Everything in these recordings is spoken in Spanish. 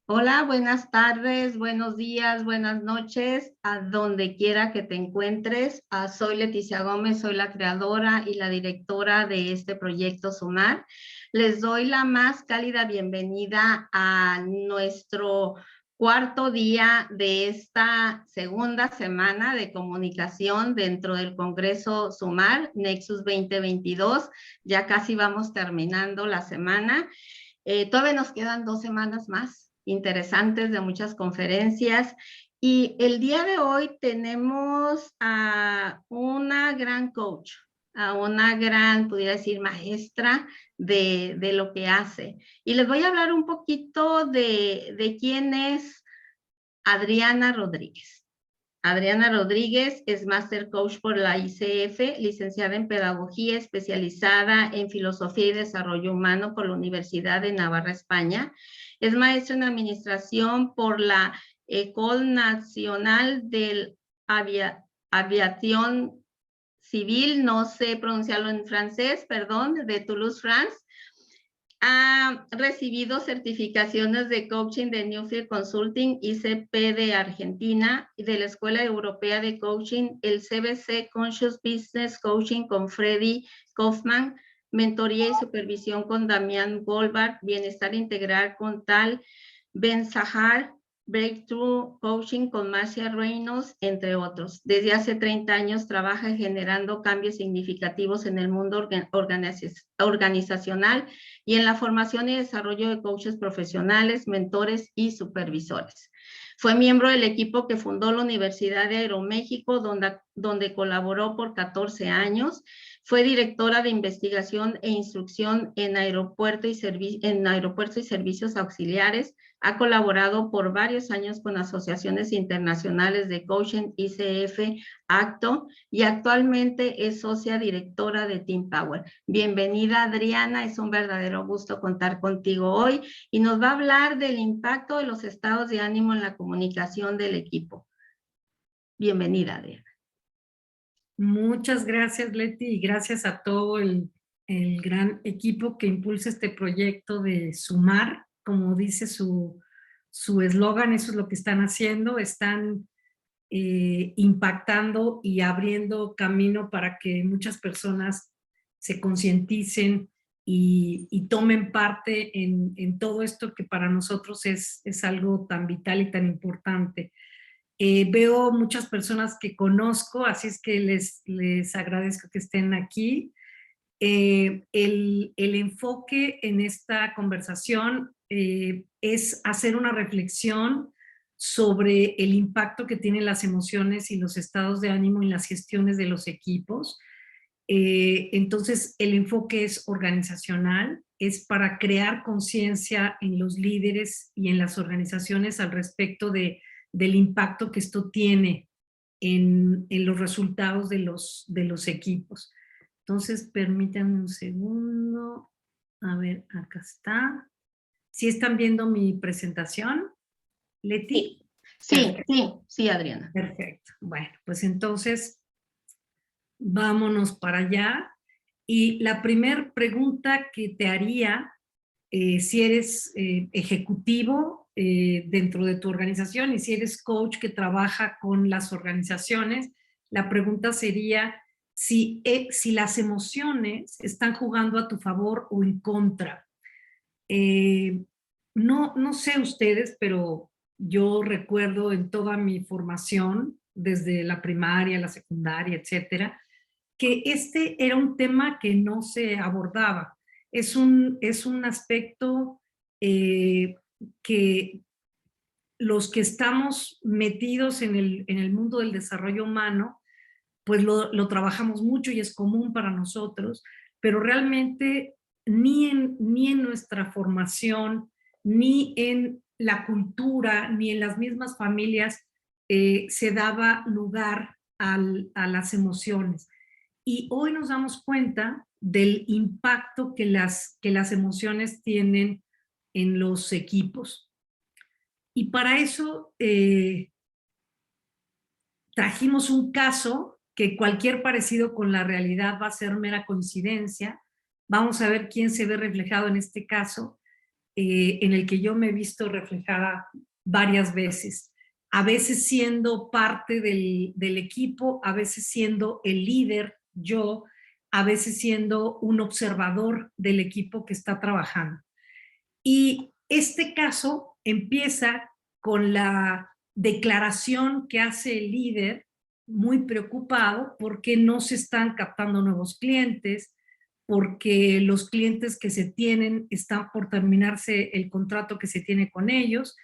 Hola, buenas tardes, buenos días, buenas noches, a donde quiera que te encuentres. Soy Leticia Gómez, soy la creadora y la directora de este proyecto Sumar. Les doy la más cálida bienvenida a nuestro cuarto día de esta segunda semana de comunicación dentro del Congreso Sumar Nexus 2022. Ya casi vamos terminando la semana. Todavía nos quedan 2 semanas más interesantes de muchas conferencias y el día de hoy tenemos a una gran coach, a una gran, pudiera decir, maestra de lo que hace. Y les voy a hablar un poquito de quién es Adriana Rodríguez. Adriana Rodríguez es Master Coach por la ICF, licenciada en Pedagogía, especializada en Filosofía y Desarrollo Humano por la Universidad de Navarra, España. Es maestra en Administración por la École Nationale de Aviación Civil, no sé pronunciarlo en francés, perdón, de Toulouse, France. Ha recibido certificaciones de coaching de Newfield Consulting, ICP de Argentina, y de la Escuela Europea de Coaching, el CBC Conscious Business Coaching con Freddy Kaufman, mentoría y supervisión con Damián Goldberg, bienestar integral con Tal Ben Sahar, Breakthrough Coaching con Marcia Reynolds, entre otros. Desde hace 30 años trabaja generando cambios significativos en el mundo organizacional y en la formación y desarrollo de coaches profesionales, mentores y supervisores. Fue miembro del equipo que fundó la Universidad de Aeroméxico, donde colaboró por 14 años. Fue directora de investigación e instrucción en aeropuertos y servicios auxiliares. Ha colaborado por varios años con asociaciones internacionales de coaching, ICF, ACTO, y actualmente es socia directora de Team Power. Bienvenida, Adriana, es un verdadero gusto contar contigo hoy y nos va a hablar del impacto de los estados de ánimo en la comunicación del equipo. Bienvenida, Adriana. Muchas gracias, Leti, y gracias a todo el gran equipo que impulsa este proyecto de Sumar. Como dice su eslogan, eso es lo que están haciendo, están impactando y abriendo camino para que muchas personas se concienticen y tomen parte en todo esto que para nosotros es algo tan vital y tan importante. Veo muchas personas que conozco, así es que les agradezco que estén aquí. El enfoque en esta conversación es hacer una reflexión sobre el impacto que tienen las emociones y los estados de ánimo en las gestiones de los equipos. Entonces, el enfoque es organizacional, es para crear conciencia en los líderes y en las organizaciones al respecto del impacto que esto tiene en los resultados de los equipos. Entonces, permítanme un segundo. A ver, acá está. ¿Sí están viendo mi presentación, Leti? Sí, Adriana. Perfecto. Bueno, pues entonces vámonos para allá. Y la primera pregunta que te haría, si eres ejecutivo dentro de tu organización y si eres coach que trabaja con las organizaciones, la pregunta sería si las emociones están jugando a tu favor o en contra. No sé ustedes, pero yo recuerdo en toda mi formación, desde la primaria, la secundaria, etcétera, que este era un tema que no se abordaba. Es un aspecto que los que estamos metidos en el mundo del desarrollo humano, pues lo trabajamos mucho y es común para nosotros, pero realmente ni en nuestra formación, ni en la cultura, ni en las mismas familias se daba lugar a las emociones. Y hoy nos damos cuenta del impacto que las emociones tienen en los equipos. Y para eso trajimos un caso que cualquier parecido con la realidad va a ser mera coincidencia. Vamos a ver quién se ve reflejado en este caso. en el que yo me he visto reflejada varias veces. A veces siendo parte del equipo, a veces siendo el líder yo, a veces siendo un observador del equipo que está trabajando. Y este caso empieza con la declaración que hace el líder, muy preocupado porque no se están captando nuevos clientes, porque los clientes que se tienen están por terminarse el contrato que se tiene con ellos,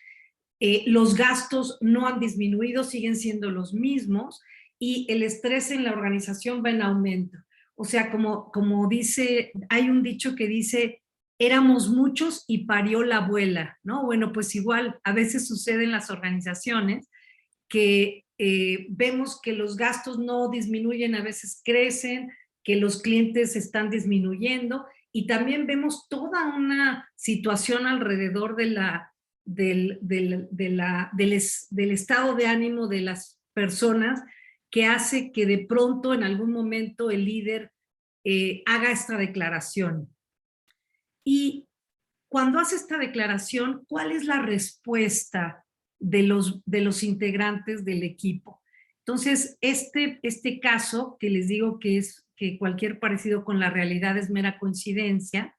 los gastos no han disminuido, siguen siendo los mismos y el estrés en la organización va en aumento. O sea, como dice, hay un dicho que dice, éramos muchos y parió la abuela, ¿no? Bueno, pues igual a veces sucede en las organizaciones que vemos que los gastos no disminuyen, a veces crecen, que los clientes están disminuyendo y también vemos toda una situación alrededor de del estado de ánimo de las personas que hace que de pronto en algún momento el líder haga esta declaración. Y cuando hace esta declaración, ¿cuál es la respuesta de los integrantes del equipo? Entonces, este caso, que les digo que es que cualquier parecido con la realidad es mera coincidencia,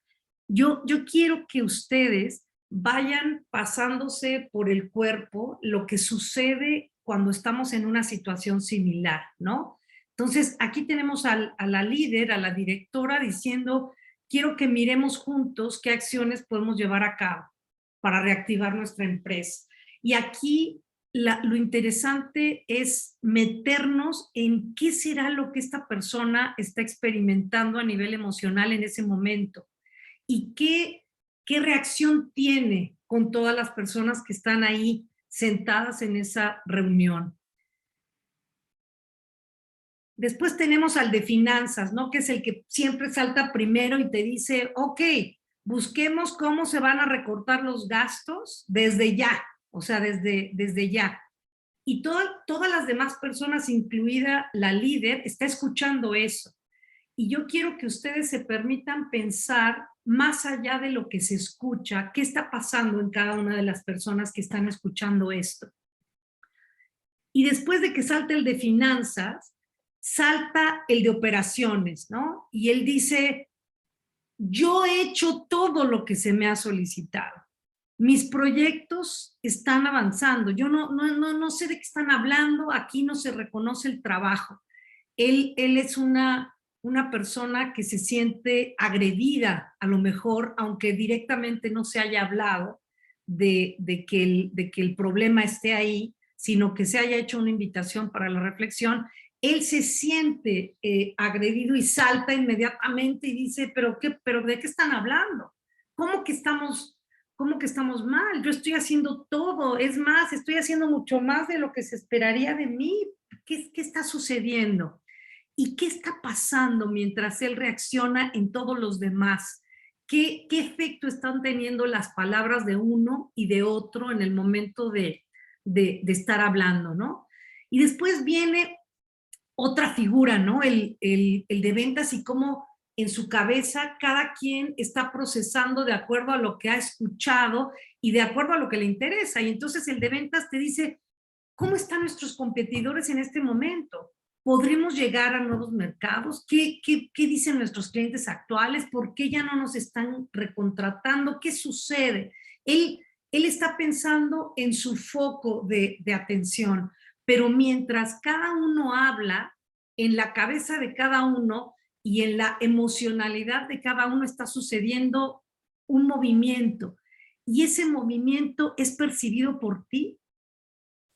yo quiero que ustedes vayan pasándose por el cuerpo lo que sucede cuando estamos en una situación similar, ¿no? Entonces, aquí tenemos a la líder, a la directora diciendo, quiero que miremos juntos qué acciones podemos llevar a cabo para reactivar nuestra empresa. Y aquí lo interesante es meternos en qué será lo que esta persona está experimentando a nivel emocional en ese momento y qué reacción tiene con todas las personas que están ahí sentadas en esa reunión. Después tenemos al de finanzas, ¿no? Que es el que siempre salta primero y te dice, ok, busquemos cómo se van a recortar los gastos desde ya, o sea, desde ya. Y todas las demás personas, incluida la líder, está escuchando eso. Y yo quiero que ustedes se permitan pensar más allá de lo que se escucha, qué está pasando en cada una de las personas que están escuchando esto. Y después de que salta el de finanzas, salta el de operaciones, ¿no? Y él dice, yo he hecho todo lo que se me ha solicitado. Mis proyectos están avanzando. Yo no sé de qué están hablando. Aquí no se reconoce el trabajo. Él es una persona que se siente agredida, a lo mejor, aunque directamente no se haya hablado de que el problema esté ahí, sino que se haya hecho una invitación para la reflexión. Él se siente agredido y salta inmediatamente y dice, ¿pero de qué están hablando? ¿Cómo que estamos mal? Yo estoy haciendo todo, es más, estoy haciendo mucho más de lo que se esperaría de mí. ¿Qué está sucediendo? ¿Y qué está pasando mientras él reacciona en todos los demás? ¿Qué efecto están teniendo las palabras de uno y de otro en el momento de estar hablando, ¿no? Y después viene otra figura, ¿no? El de ventas y cómo en su cabeza cada quien está procesando de acuerdo a lo que ha escuchado y de acuerdo a lo que le interesa. Y entonces el de ventas te dice, ¿cómo están nuestros competidores en este momento? ¿Podremos llegar a nuevos mercados? ¿Qué dicen nuestros clientes actuales? ¿Por qué ya no nos están recontratando? ¿Qué sucede? Él está pensando en su foco de atención, pero mientras cada uno habla, en la cabeza de cada uno y en la emocionalidad de cada uno está sucediendo un movimiento. Y ese movimiento es percibido por ti,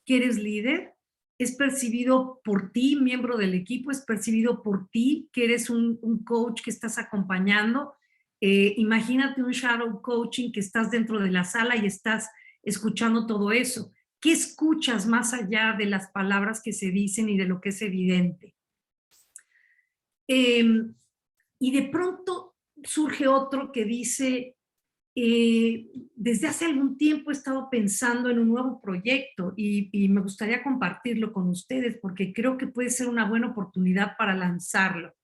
que eres líder, es percibido por ti, miembro del equipo, es percibido por ti, que eres un coach que estás acompañando. Imagínate un shadow coaching que estás dentro de la sala y estás escuchando todo eso. ¿Qué escuchas más allá de las palabras que se dicen y de lo que es evidente? Y de pronto surge otro que dice, desde hace algún tiempo he estado pensando en un nuevo proyecto y me gustaría compartirlo con ustedes porque creo que puede ser una buena oportunidad para lanzarlo.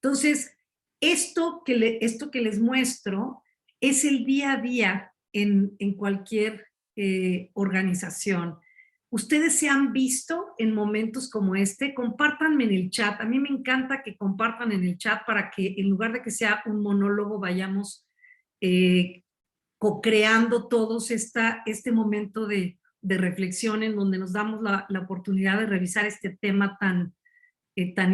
Entonces, esto que les muestro es el día a día en cualquier organización. ¿Ustedes se han visto en momentos como este? Compártanme en el chat. A mí me encanta que compartan en el chat para que en lugar de que sea un monólogo vayamos co-creando todos este momento de reflexión en donde nos damos la oportunidad de revisar este tema tan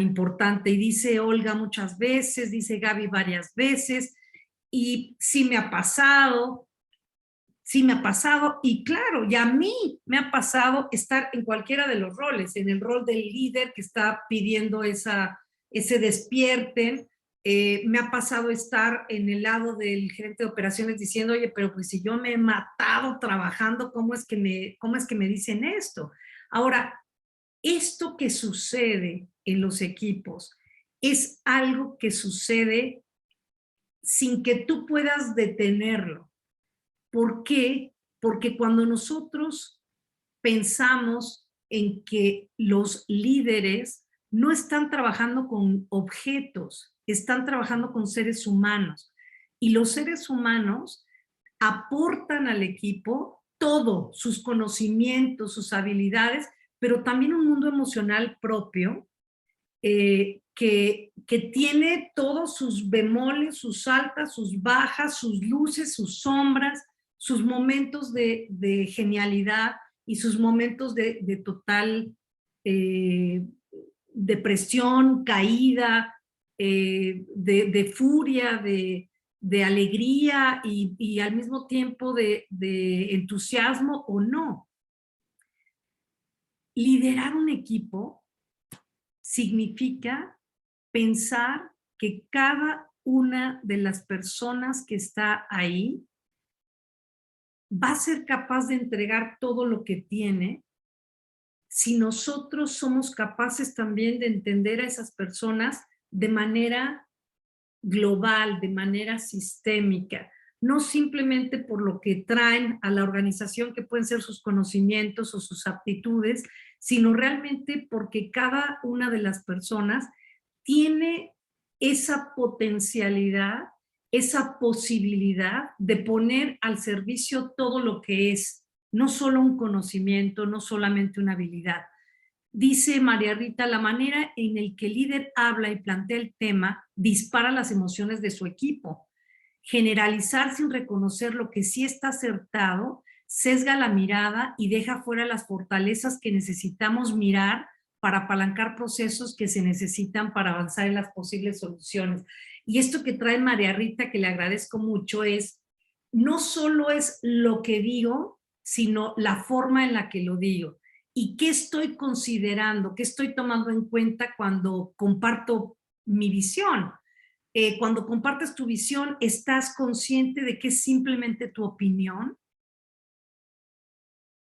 importante. Y dice Olga muchas veces, dice Gaby varias veces, y sí me ha pasado, y claro, y a mí me ha pasado estar en cualquiera de los roles, en el rol del líder que está pidiendo ese despierten, me ha pasado estar en el lado del gerente de operaciones diciendo, oye, pero pues si yo me he matado trabajando, ¿cómo es que me dicen esto? Ahora, esto que sucede en los equipos es algo que sucede sin que tú puedas detenerlo. ¿Por qué? Porque cuando nosotros pensamos en que los líderes no están trabajando con objetos, están trabajando con seres humanos. Y los seres humanos aportan al equipo todo, sus conocimientos, sus habilidades, pero también un mundo emocional propio que tiene todos sus bemoles, sus altas, sus bajas, sus luces, sus sombras, sus momentos de genialidad y sus momentos de total depresión, caída, de furia, de alegría y al mismo tiempo de entusiasmo o no. Liderar un equipo significa pensar que cada una de las personas que está ahí va a ser capaz de entregar todo lo que tiene si nosotros somos capaces también de entender a esas personas de manera global, de manera sistémica, no simplemente por lo que traen a la organización, que pueden ser sus conocimientos o sus aptitudes, sino realmente porque cada una de las personas tiene esa potencialidad, esa posibilidad de poner al servicio todo lo que es, no solo un conocimiento, no solamente una habilidad. Dice María Rita, la manera en el que el líder habla y plantea el tema dispara las emociones de su equipo. Generalizar sin reconocer lo que sí está acertado sesga la mirada y deja fuera las fortalezas que necesitamos mirar para apalancar procesos que se necesitan para avanzar en las posibles soluciones. Y esto que trae María Rita, que le agradezco mucho, es no solo es lo que digo, sino la forma en la que lo digo. ¿Y qué estoy considerando? ¿Qué estoy tomando en cuenta cuando comparto mi visión? Cuando compartes tu visión, ¿estás consciente de que es simplemente tu opinión?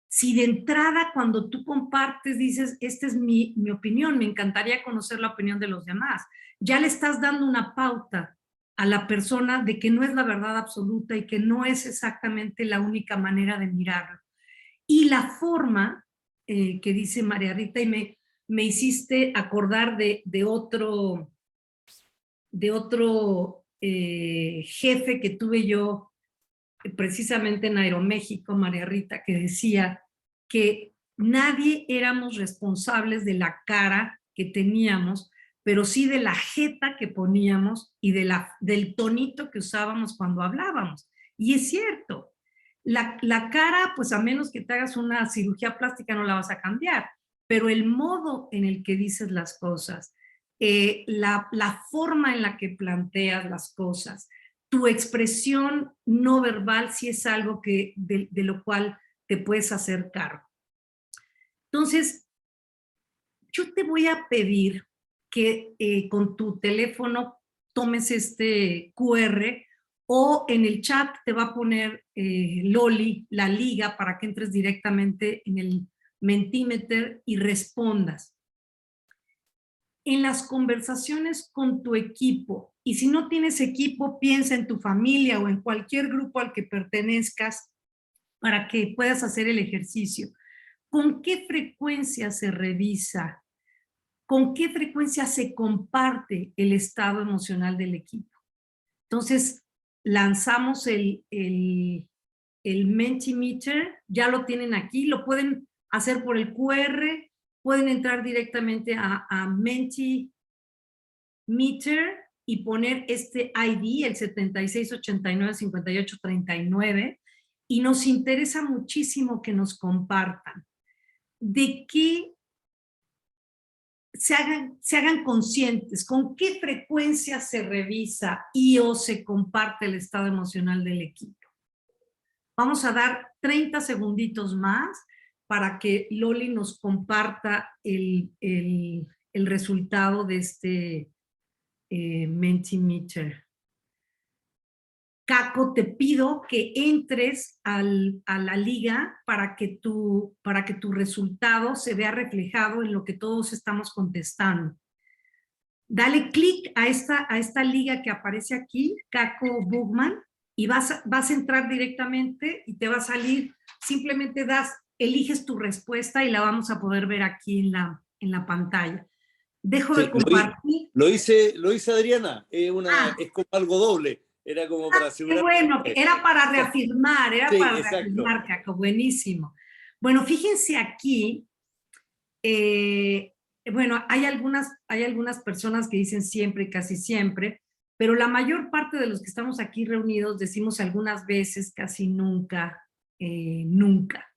Si de entrada cuando tú compartes dices, esta es mi opinión, me encantaría conocer la opinión de los demás, ya le estás dando una pauta a la persona de que no es la verdad absoluta y que no es exactamente la única manera de mirarlo. Y la forma que dice María Rita, y me hiciste acordar de otro jefe que tuve yo precisamente en Aeroméxico, María Rita, que decía que nadie éramos responsables de la cara que teníamos, pero sí de la jeta que poníamos y del tonito que usábamos cuando hablábamos. Y es cierto, la cara, pues a menos que te hagas una cirugía plástica no la vas a cambiar, pero el modo en el que dices las cosas, la forma en la que planteas las cosas, tu expresión no verbal sí es algo de lo cual te puedes hacer cargo. Entonces, yo te voy a pedir que con tu teléfono tomes este QR o en el chat te va a poner Loli la liga para que entres directamente en el Mentimeter y respondas. En las conversaciones con tu equipo, y si no tienes equipo, piensa en tu familia o en cualquier grupo al que pertenezcas para que puedas hacer el ejercicio. ¿Con qué frecuencia se revisa? ¿Con qué frecuencia se comparte el estado emocional del equipo? Entonces, lanzamos el el Mentimeter, ya lo tienen aquí, lo pueden hacer por el QR, pueden entrar directamente a Mentimeter y poner este ID, el 7689-5839, y nos interesa muchísimo que nos compartan de qué se hagan conscientes, con qué frecuencia se revisa y o se comparte el estado emocional del equipo. Vamos a dar 30 segunditos más para que Loli nos comparta el resultado de este Mentimeter. Caco, te pido que entres a la liga para que tu resultado se vea reflejado en lo que todos estamos contestando. Dale clic a esta liga que aparece aquí, Caco Bookman, y vas a entrar directamente y te va a salir, simplemente eliges tu respuesta y la vamos a poder ver aquí en la pantalla. Dejo de compartir. Lo hice Adriana, es como algo doble. Era como para asegurar. Qué bueno, era para reafirmar, reafirmar, Caco, buenísimo. Bueno, fíjense aquí, bueno, hay algunas personas que dicen siempre y casi siempre, pero la mayor parte de los que estamos aquí reunidos decimos algunas veces, casi nunca, nunca.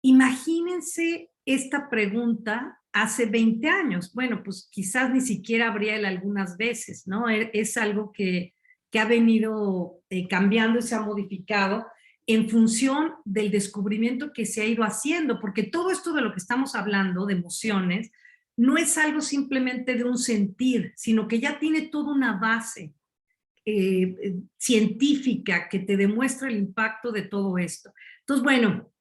Imagínense esta pregunta hace 20 años. Bueno, pues quizás ni siquiera habría el algunas veces, ¿no? Es algo que ha venido cambiando y se ha modificado en función del descubrimiento que se ha ido haciendo, porque todo esto de lo que estamos hablando, de emociones, no es algo simplemente de un sentir, sino que ya tiene toda una base científica que te demuestra el impacto de todo esto. Entonces, bueno,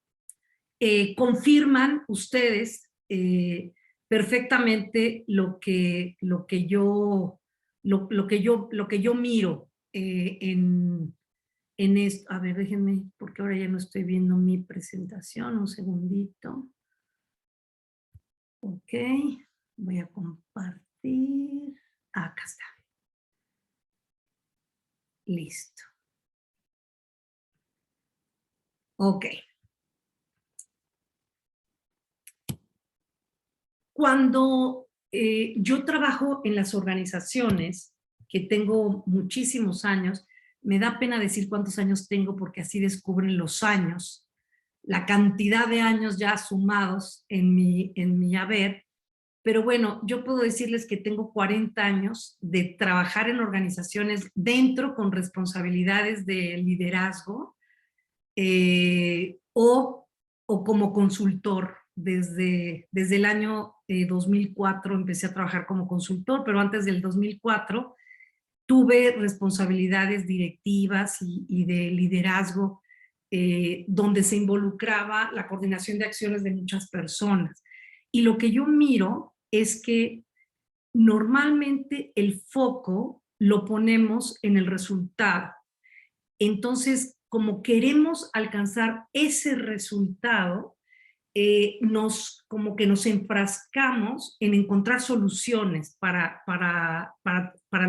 confirman ustedes perfectamente lo que yo miro en esto. A ver, déjenme, porque ahora ya no estoy viendo mi presentación, un segundito. Ok, voy a compartir. Acá está. Listo. Ok. Cuando yo trabajo en las organizaciones, que tengo muchísimos años, me da pena decir cuántos años tengo porque así descubren los años, la cantidad de años ya sumados en mi haber, pero bueno, yo puedo decirles que tengo 40 años de trabajar en organizaciones dentro con responsabilidades de liderazgo o como consultor. Desde el año 2004 empecé a trabajar como consultor, pero antes del 2004 tuve responsabilidades directivas y de liderazgo donde se involucraba la coordinación de acciones de muchas personas. Y lo que yo miro es que normalmente el foco lo ponemos en el resultado. Entonces, como queremos alcanzar ese resultado, como que nos enfrascamos en encontrar soluciones para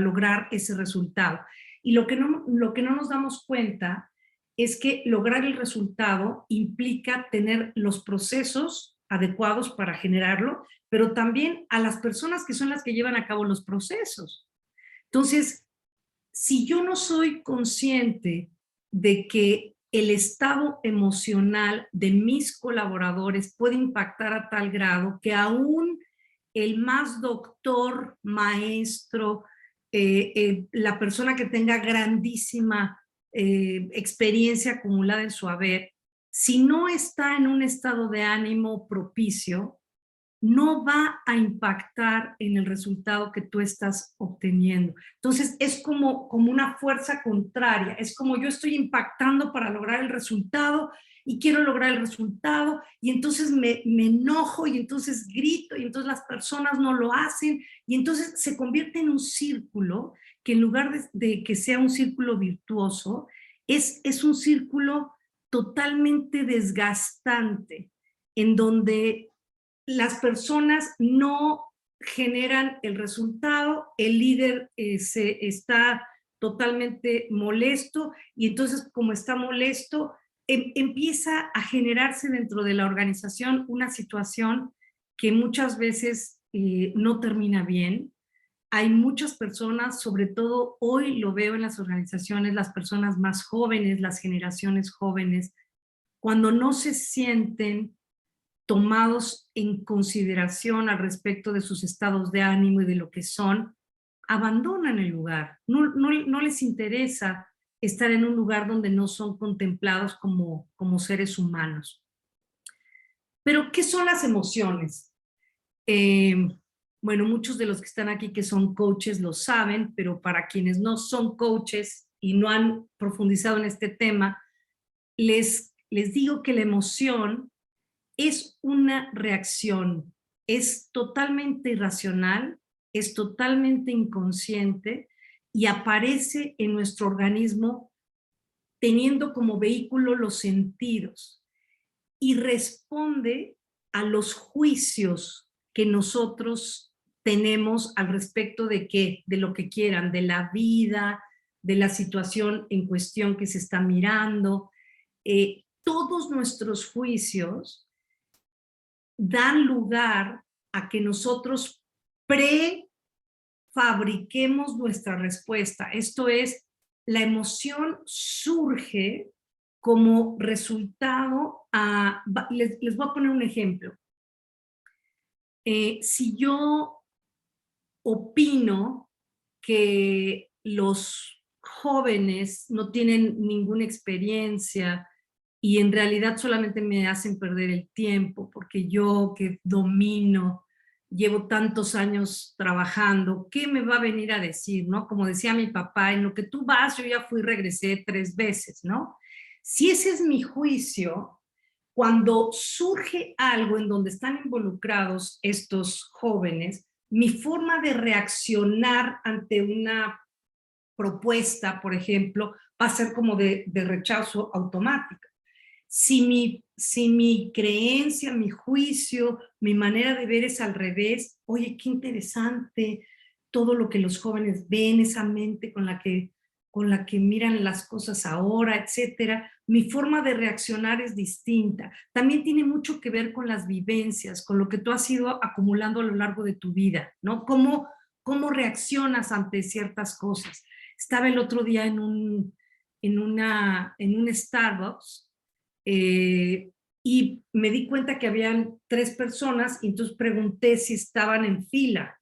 lograr ese resultado. Y lo que no nos damos cuenta es que lograr el resultado implica tener los procesos adecuados para generarlo, pero también a las personas que son las que llevan a cabo los procesos. Entonces, si yo no soy consciente de que el estado emocional de mis colaboradores puede impactar a tal grado que aún el más doctor, maestro, la persona que tenga grandísima experiencia acumulada en su haber, si no está en un estado de ánimo propicio, no va a impactar en el resultado que tú estás obteniendo. Entonces es como una fuerza contraria, es como yo estoy impactando para lograr el resultado y quiero lograr el resultado y entonces me enojo y entonces grito y entonces las personas no lo hacen y entonces se convierte en un círculo que en lugar de que sea un círculo virtuoso, es un círculo totalmente desgastante en donde las personas no generan el resultado, el líder está totalmente molesto, y entonces como está molesto, empieza a generarse dentro de la organización una situación que muchas veces no termina bien. Hay muchas personas, sobre todo hoy lo veo en las organizaciones, las personas más jóvenes, las generaciones jóvenes, cuando no se sienten tomados en consideración al respecto de sus estados de ánimo y de lo que son, abandonan el lugar. No les interesa estar en un lugar donde no son contemplados como seres humanos. Pero, ¿qué son las emociones? Bueno, muchos de los que están aquí que son coaches lo saben, pero para quienes no son coaches y no han profundizado en este tema, les digo que la emoción es una reacción, es totalmente irracional, es totalmente inconsciente y aparece en nuestro organismo teniendo como vehículo los sentidos y responde a los juicios que nosotros tenemos al respecto de qué, de lo que quieran, de la vida, de la situación en cuestión que se está mirando. Todos nuestros juicios dan lugar a que nosotros prefabriquemos nuestra respuesta. Esto es, la emoción surge como resultado les voy a poner un ejemplo. Si yo opino que los jóvenes no tienen ninguna experiencia y en realidad solamente me hacen perder el tiempo, porque yo que domino, llevo tantos años trabajando, ¿qué me va a venir a decir, no? Como decía mi papá, en lo que tú vas, yo ya fui y regresé 3 veces, ¿no? Si ese es mi juicio, cuando surge algo en donde están involucrados estos jóvenes, mi forma de reaccionar ante una propuesta, por ejemplo, va a ser como de rechazo automático. Si mi creencia, mi juicio, mi manera de ver es al revés, oye, qué interesante todo lo que los jóvenes ven, esa mente con la que miran las cosas ahora, etcétera, mi forma de reaccionar es distinta. También tiene mucho que ver con las vivencias, con lo que tú has ido acumulando a lo largo de tu vida, ¿no? ¿Cómo reaccionas ante ciertas cosas? Estaba el otro día en un Starbucks, y me di cuenta que habían 3 personas y entonces pregunté si estaban en fila,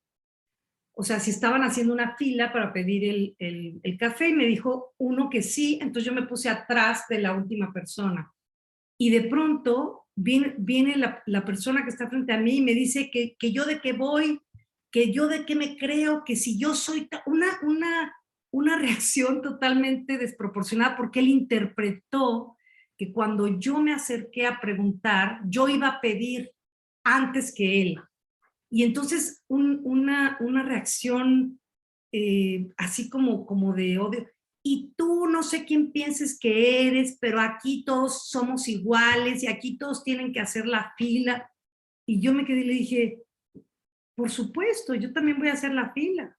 o sea, si estaban haciendo una fila para pedir el café, y me dijo uno que sí, entonces yo me puse atrás de la última persona. Y de pronto viene la persona que está frente a mí y me dice que yo de qué voy, que yo de qué me creo, que si yo soy una reacción totalmente desproporcionada, porque él interpretó que cuando yo me acerqué a preguntar, yo iba a pedir antes que él. Y entonces una reacción así como de odio. Y tú no sé quién pienses que eres, pero aquí todos somos iguales y aquí todos tienen que hacer la fila. Y yo me quedé y le dije, por supuesto, yo también voy a hacer la fila.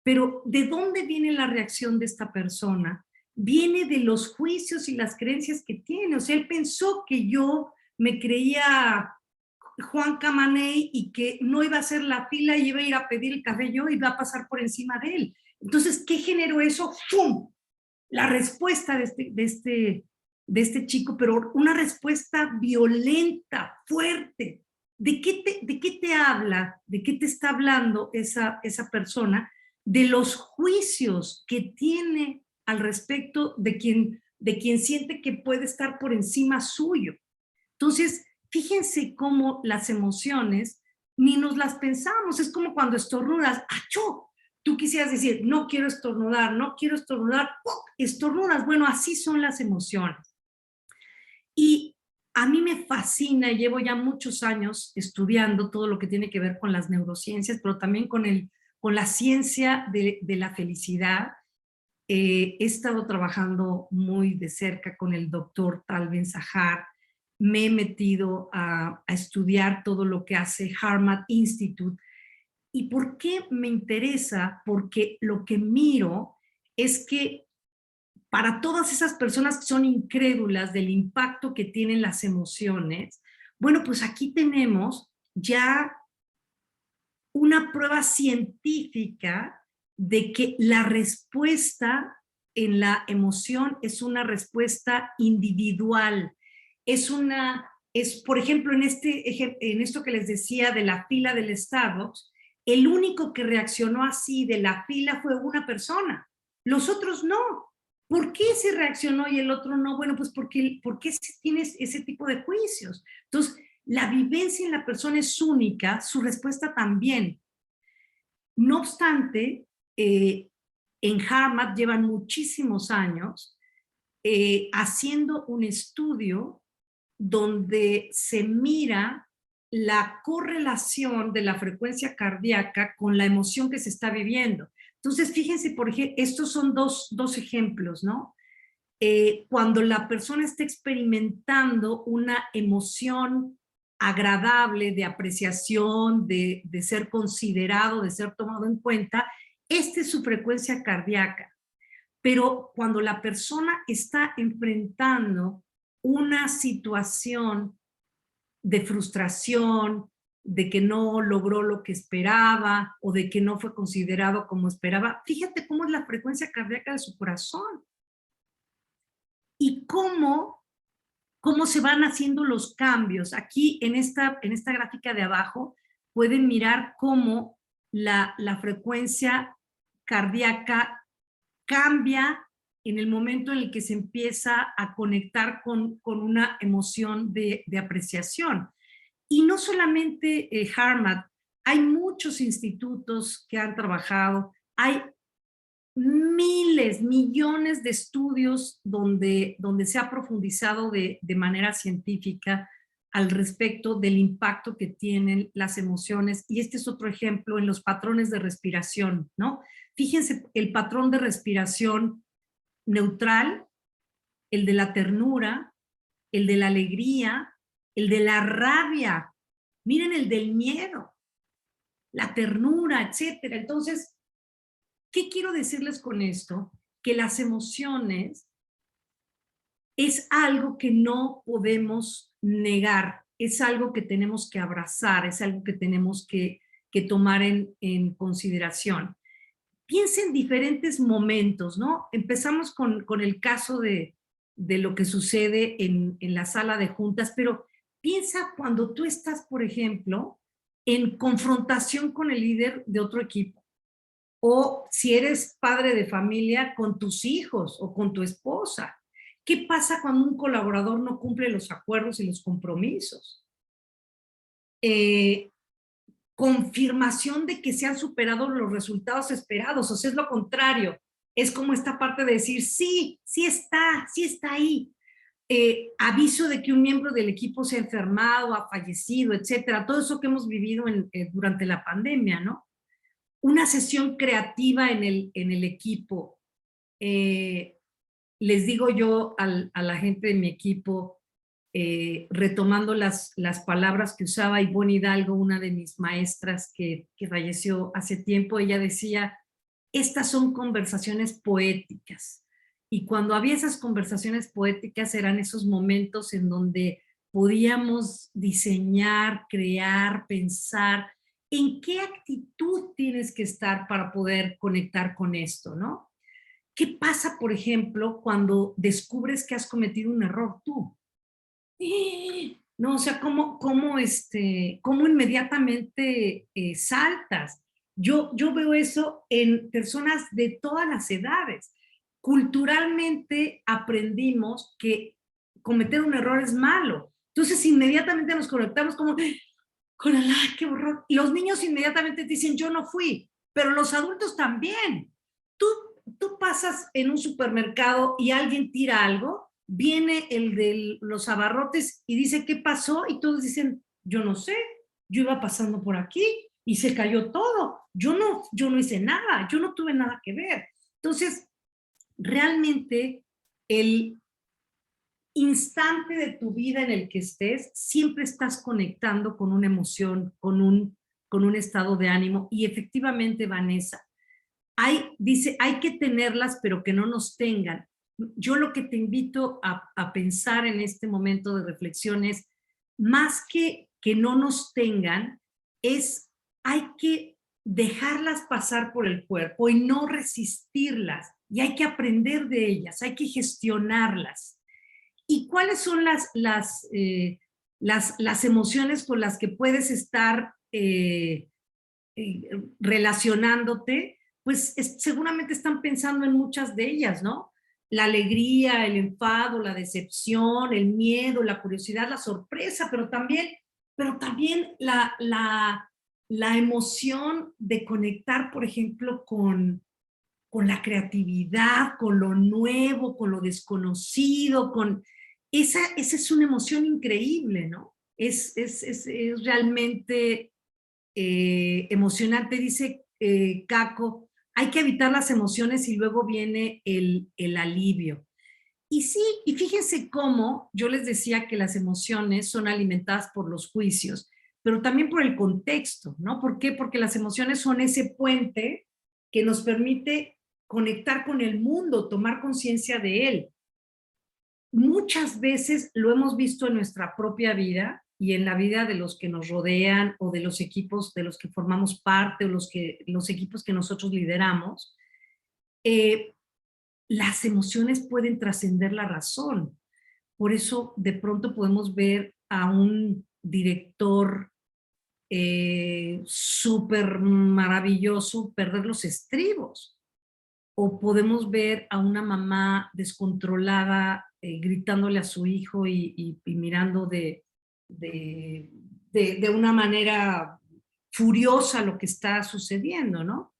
Pero ¿de dónde viene la reacción de esta persona? Viene de los juicios y las creencias que tiene. O sea, él pensó que yo me creía Juan Camaney y que no iba a hacer la fila y iba a ir a pedir el café yo, iba a pasar por encima de él. Entonces, ¿qué generó eso? ¡Fum! La respuesta de este chico, pero una respuesta violenta, fuerte. ¿De qué te habla? ¿De qué te está hablando esa persona? De los juicios que tiene al respecto de quien siente que puede estar por encima suyo. Entonces, fíjense cómo las emociones ni nos las pensamos. Es como cuando estornudas, ¡achú! Tú quisieras decir, no quiero estornudar, ¡pum! Estornudas. Bueno, así son las emociones. Y a mí me fascina, llevo ya muchos años estudiando todo lo que tiene que ver con las neurociencias, pero también con la ciencia de la felicidad. He estado trabajando muy de cerca con el doctor Tal Ben-Shahar. Me he metido a estudiar todo lo que hace HeartMath Institute. ¿Y por qué me interesa? Porque lo que miro es que para todas esas personas que son incrédulas del impacto que tienen las emociones, bueno, pues aquí tenemos ya una prueba científica de que la respuesta en la emoción es una respuesta individual. Por ejemplo, en esto que les decía de la fila del Starbucks, el único que reaccionó así de la fila fue una persona, los otros no. ¿Por qué se reaccionó y el otro no? Bueno, pues porque tienes ese tipo de juicios. Entonces, la vivencia en la persona es única, su respuesta también. No obstante, en Harvard llevan muchísimos años haciendo un estudio donde se mira la correlación de la frecuencia cardíaca con la emoción que se está viviendo. Entonces, fíjense, por ejemplo, estos son dos ejemplos, ¿no? Cuando la persona está experimentando una emoción agradable, de apreciación, de ser considerado, de ser tomado en cuenta, esta es su frecuencia cardíaca. Pero cuando la persona está enfrentando una situación de frustración, de que no logró lo que esperaba o de que no fue considerado como esperaba, fíjate cómo es la frecuencia cardíaca de su corazón y cómo se van haciendo los cambios. Aquí en esta gráfica de abajo pueden mirar cómo la frecuencia cardíaca cambia en el momento en el que se empieza a conectar con una emoción de apreciación. Y no solamente Harvard, hay muchos institutos que han trabajado, hay miles, millones de estudios donde se ha profundizado de manera científica al respecto del impacto que tienen las emociones. Y este es otro ejemplo en los patrones de respiración, ¿no? Fíjense el patrón de respiración neutral, el de la ternura, el de la alegría, el de la rabia. Miren el del miedo, la ternura, etcétera. Entonces, ¿qué quiero decirles con esto? Que las emociones es algo que no podemos negar, es algo que tenemos que abrazar, es algo que tenemos que tomar en consideración. Piensa en diferentes momentos, ¿no? Empezamos con el caso de lo que sucede en la sala de juntas, pero piensa cuando tú estás, por ejemplo, en confrontación con el líder de otro equipo, o si eres padre de familia con tus hijos o con tu esposa. ¿Qué pasa cuando un colaborador no cumple los acuerdos y los compromisos? Confirmación de que se han superado los resultados esperados, o sea, es lo contrario. Es como esta parte de decir, sí está ahí. Aviso de que un miembro del equipo se ha enfermado, ha fallecido, etcétera. Todo eso que hemos vivido durante la pandemia, ¿no? Una sesión creativa en el equipo. Les digo yo a la gente de mi equipo, retomando las palabras que usaba Ivonne Hidalgo, una de mis maestras que falleció hace tiempo, ella decía, estas son conversaciones poéticas. Y cuando había esas conversaciones poéticas eran esos momentos en donde podíamos diseñar, crear, pensar, ¿en qué actitud tienes que estar para poder conectar con esto, no? ¿Qué pasa, por ejemplo, cuando descubres que has cometido un error tú? No, o sea, ¿cómo inmediatamente saltas? Yo veo eso en personas de todas las edades. Culturalmente aprendimos que cometer un error es malo. Entonces inmediatamente nos conectamos como con el, ¡ay, qué horror! Y los niños inmediatamente dicen, yo no fui, pero los adultos también. Tú pasas en un supermercado y alguien tira algo, viene el de los abarrotes y dice, ¿qué pasó? Y todos dicen, yo no sé, yo iba pasando por aquí y se cayó todo. Yo no hice nada, yo no tuve nada que ver. Entonces, realmente el instante de tu vida en el que estés, siempre estás conectando con una emoción, con un estado de ánimo. Y efectivamente, Vanessa, dice, hay que tenerlas, pero que no nos tengan. Yo lo que te invito a pensar en este momento de reflexión es, más que no nos tengan, hay que dejarlas pasar por el cuerpo y no resistirlas. Y hay que aprender de ellas, hay que gestionarlas. ¿Y cuáles son las emociones con las que puedes estar relacionándote? Pues seguramente están pensando en muchas de ellas, ¿no? La alegría, el enfado, la decepción, el miedo, la curiosidad, la sorpresa, pero también la emoción de conectar, por ejemplo, con la creatividad, con lo nuevo, con lo desconocido, esa es una emoción increíble, ¿no? Es realmente emocionante. Dice Kako, hay que evitar las emociones y luego viene el alivio. Y sí, y fíjense cómo yo les decía que las emociones son alimentadas por los juicios, pero también por el contexto, ¿no? ¿Por qué? Porque las emociones son ese puente que nos permite conectar con el mundo, tomar conciencia de él. Muchas veces lo hemos visto en nuestra propia vida y en la vida de los que nos rodean o de los equipos de los que formamos parte o los equipos que nosotros lideramos. Las emociones pueden trascender la razón. Por eso de pronto podemos ver a un director súper maravilloso perder los estribos. O podemos ver a una mamá descontrolada gritándole a su hijo y mirando de una manera furiosa lo que está sucediendo, ¿no?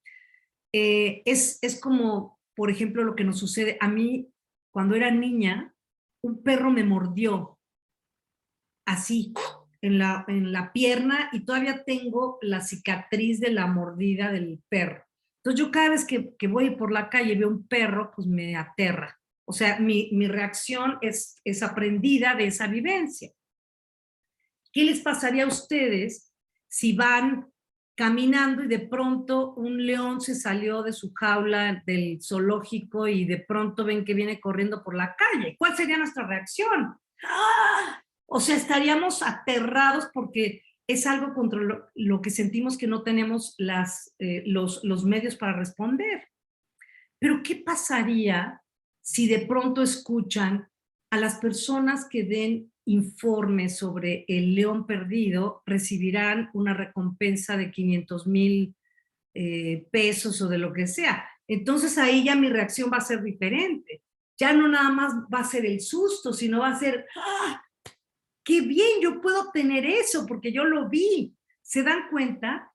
Es como, por ejemplo, lo que nos sucede. A mí, cuando era niña, un perro me mordió, así, en la pierna, y todavía tengo la cicatriz de la mordida del perro. Entonces yo cada vez que voy por la calle y veo un perro, pues me aterra. O sea, mi reacción es aprendida de esa vivencia. ¿Qué les pasaría a ustedes si van caminando y de pronto un león se salió de su jaula del zoológico y de pronto ven que viene corriendo por la calle? ¿Cuál sería nuestra reacción? ¡Ah! O sea, estaríamos aterrados porque es algo contra lo que sentimos que no tenemos los medios para responder. Pero ¿qué pasaría si de pronto escuchan a las personas que den informes sobre el león perdido recibirán una recompensa de 500,000 pesos o de lo que sea? Entonces ahí ya mi reacción va a ser diferente. Ya no nada más va a ser el susto, sino va a ser, ¡ah! ¡Qué bien! Yo puedo tener eso porque yo lo vi. ¿Se dan cuenta?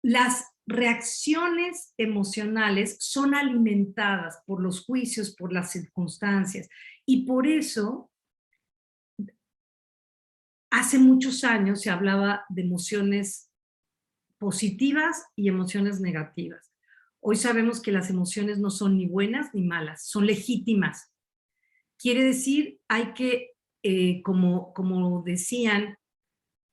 Las reacciones emocionales son alimentadas por los juicios, por las circunstancias. Y por eso, hace muchos años se hablaba de emociones positivas y emociones negativas. Hoy sabemos que las emociones no son ni buenas ni malas, son legítimas. Quiere decir, hay que, como decían,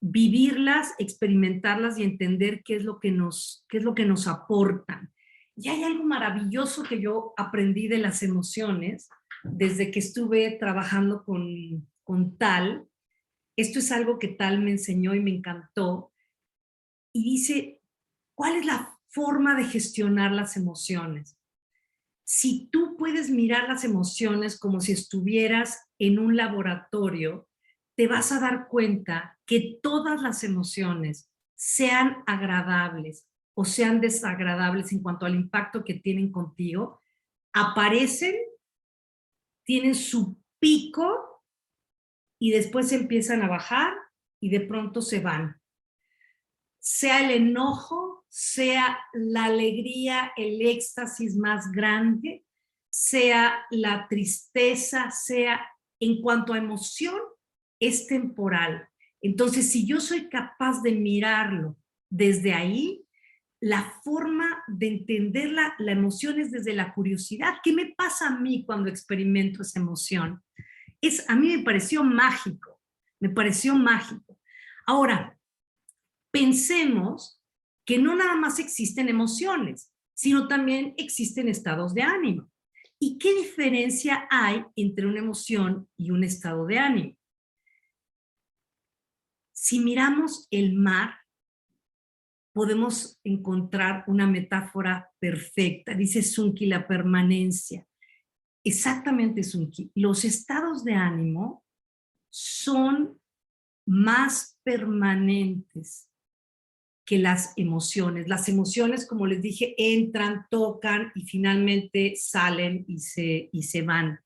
vivirlas, experimentarlas y entender qué es lo que nos aportan. Y hay algo maravilloso que yo aprendí de las emociones desde que estuve trabajando con Tal. Esto es algo que Tal me enseñó y me encantó. Y dice, ¿cuál es la forma de gestionar las emociones? Si tú puedes mirar las emociones como si estuvieras en un laboratorio, te vas a dar cuenta que todas las emociones, sean agradables o sean desagradables en cuanto al impacto que tienen contigo, aparecen, tienen su pico y después empiezan a bajar y de pronto se van. Sea el enojo, sea la alegría, el éxtasis más grande, sea la tristeza, sea en cuanto a emoción, es temporal. Entonces, si yo soy capaz de mirarlo desde ahí, la forma de entender la emoción es desde la curiosidad. ¿Qué me pasa a mí cuando experimento esa emoción? A mí me pareció mágico, me pareció mágico. Ahora, pensemos que no nada más existen emociones, sino también existen estados de ánimo. ¿Y qué diferencia hay entre una emoción y un estado de ánimo? Si miramos el mar, podemos encontrar una metáfora perfecta. Dice Zunki, la permanencia. Exactamente, Zunki. Los estados de ánimo son más permanentes que las emociones. Las emociones, como les dije, entran, tocan y finalmente salen y se van.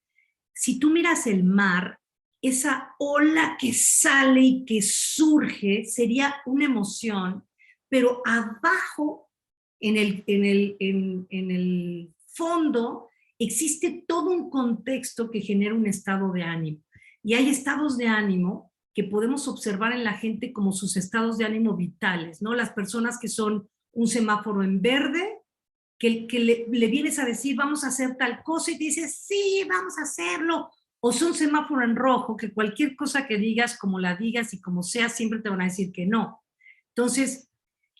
Si tú miras el mar, esa ola que sale y que surge sería una emoción, pero abajo, en el fondo, existe todo un contexto que genera un estado de ánimo. Y hay estados de ánimo que podemos observar en la gente como sus estados de ánimo vitales, ¿no? Las personas que son un semáforo en verde, que le vienes a decir, vamos a hacer tal cosa, y te dices, sí, vamos a hacerlo. O son semáforo en rojo, que cualquier cosa que digas, como la digas y como sea, siempre te van a decir que no. Entonces,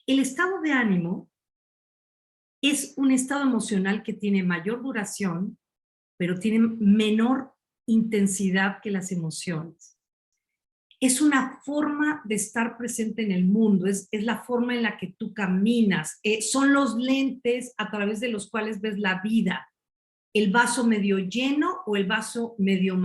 el estado de ánimo es un estado emocional que tiene mayor duración, pero tiene menor intensidad que las emociones. Es una forma de estar presente en el mundo, es la forma en la que tú caminas, son los lentes a través de los cuales ves la vida, el vaso medio lleno o el vaso medio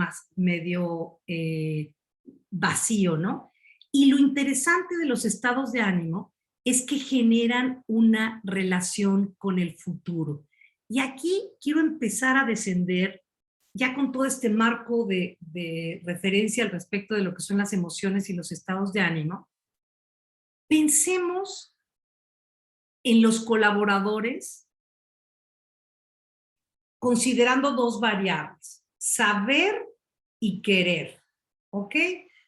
vacío, ¿no? Y lo interesante de los estados de ánimo es que generan una relación con el futuro. Y aquí quiero empezar a descender ya con todo este marco de referencia al respecto de lo que son las emociones y los estados de ánimo. Pensemos en los colaboradores considerando dos variables, saber y querer, ¿ok?